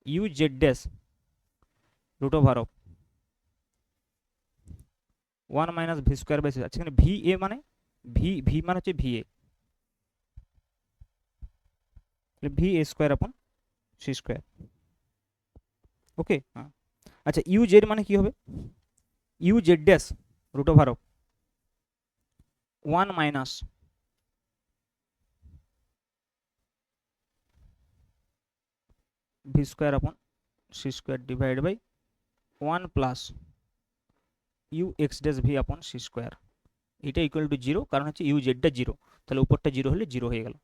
you Z dash root over of 1 minus V square by c, আচ্ছা এখানে ভি এ মানে ভি মানে হচ্ছে v A, v A square upon C square. Okay, হ্যাঁ আচ্ছা u z মানে কি হবে, you Z dash root over of 1 minus V square upon C square divide by 1 plus you x dash V upon C square, এটা equal to zero, কারণ হচ্ছে you জেডটা zero, তাহলে উপরটা জিরো হলে জিরো হয়ে গেল।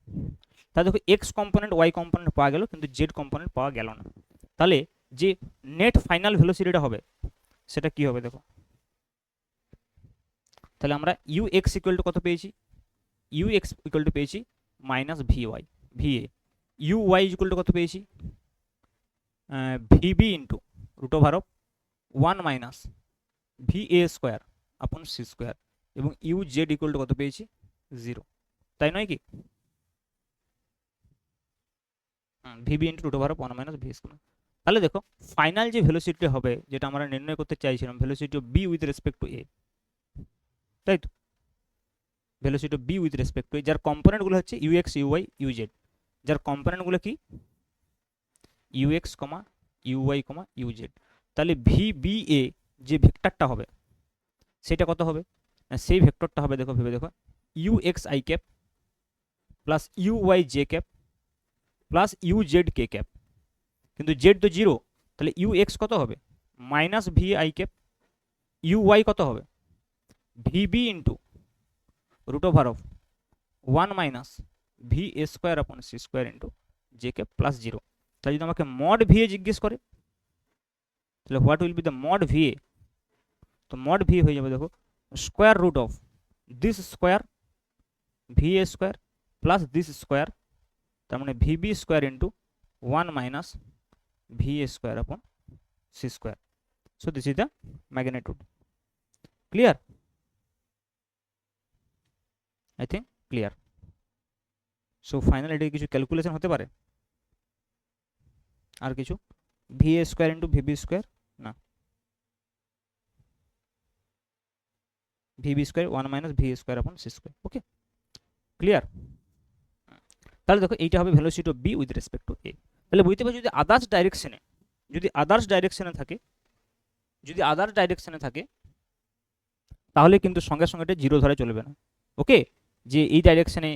তাহলে দেখো এক্স কম্পোনেন্ট ওয়াই কম্পোনেন্ট পাওয়া গেল কিন্তু জেড কম্পোনেন্ট পাওয়া গেল না, তাহলে যে নেট ফাইনাল ভেলোসিটিটা হবে সেটা কি হবে দেখো, তাহলে আমরা ইউ এক্স ইকুয়াল টু কত পেয়েছি, ইউ এক্স ইকুয়াল টু পেয়েছি minus v y v a, u Y equal to কত পেয়েছি v b into root over of 1 minus v A square upon C square, এবং ইউ জেড ইকুয়াল টু কত পেয়েছি zero, তাই নয় কি, v b into root over of 1 minus V square. তাহলে দেখো ফাইনাল যে ভেলোসিটি হবে যেটা আমরা নির্ণয় করতে চাইছিলাম, velocity of B with respect to A, তাই তো, velocity of B with respect to A, যার কম্পোনেন্টগুলো হচ্ছে you x u y u z, যার কম্পোনেন্টগুলো কি you x comma you y comma you z, তাহলে ভি বি এ যে ভেক্টরটা হবে সেটা কত হবে, সেই ভেক্টরটা হবে দেখো ভেবে দেখো you x I cap plus you y J cap plus u z K cap, কিন্তু জেড তো জিরো, তাহলে ইউ এক্স কত হবে minus v I cap, u y কত হবে v B into root over of 1 minus v A square upon C square into J cap plus zero. তাহলে যদি আমাকে মড ভি এ জিজ্ঞেস করে তাহলে what will be the mod v এ, তো mod v হয়ে যাবে দেখো square root of this square v A square plus this square, তার মানে v B square into 1 minus v A square upon C square. So this is the magnitude. Clear, I think clear. So final এটা কিছু calculation হতে পারে, আর কিছু v এ square into v B square, না v B square 1 minus V square upon C square. Okay clear. তাহলে দেখো এইটা হবে velocity of B with respect to A. তাহলে বুঝতে পারছি যদি আদার্স ডাইরেকশনে, যদি আদার্স ডাইরেকশনে থাকে, যদি আদার্স ডাইরেকশনে থাকে তাহলে কিন্তু সঙ্গে সঙ্গে এটা জিরো ধরে চলবে না। ওকে, যে এই ডাইরেকশনে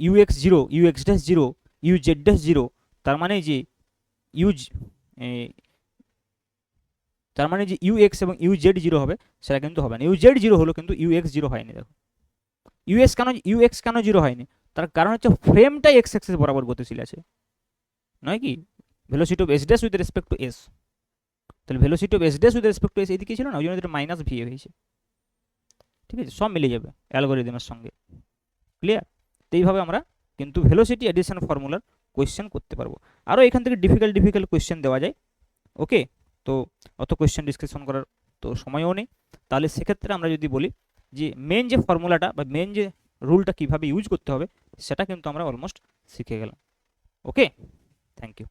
u x zero, u x dash zero, u Z dash zero, তার মানে যে তার মানে যে ইউ এক্স এবং ইউ জেড জিরো হবে সেটা কিন্তু হবে না। ইউ জেড জিরো হলো কিন্তু ইউ এক্স জিরো হয়নি। দেখো ইউ এক্স কেন জিরো হয়নি, তার কারণ হচ্ছে ফ্রেমটা এক্স অ্যাক্সিস বরাবর গতিশীল আছে, নয় কি, velocity of S dash with respect to S, তাহলে velocity of S dash with respect to S এদিকে ছিল না, ওই জন্য এটা মাইনাস ভি হয়েছে। ঠিক আছে, সব মিলে যাবে অ্যালগোরিদমের সঙ্গে। ক্লিয়ার, তো এইভাবে আমরা কিন্তু ভেলোসিটি এডিশন ফর্মুলার কোয়েশ্চেন করতে পারবো। আরও এখান থেকে ডিফিকাল্ট কোয়েশ্চেন দেওয়া যায়। ওকে, তো অত কোয়েশ্চেন ডিসকাশন করার তো সময়ও নেই। তাহলে সেক্ষেত্রে আমরা যদি বলি যে মেন যে ফর্মুলাটা বা মেন যে রুলটা কীভাবে ইউজ করতে হবে সেটা কিন্তু আমরা অলমোস্ট শিখে গেলাম। ওকে, থ্যাংক ইউ।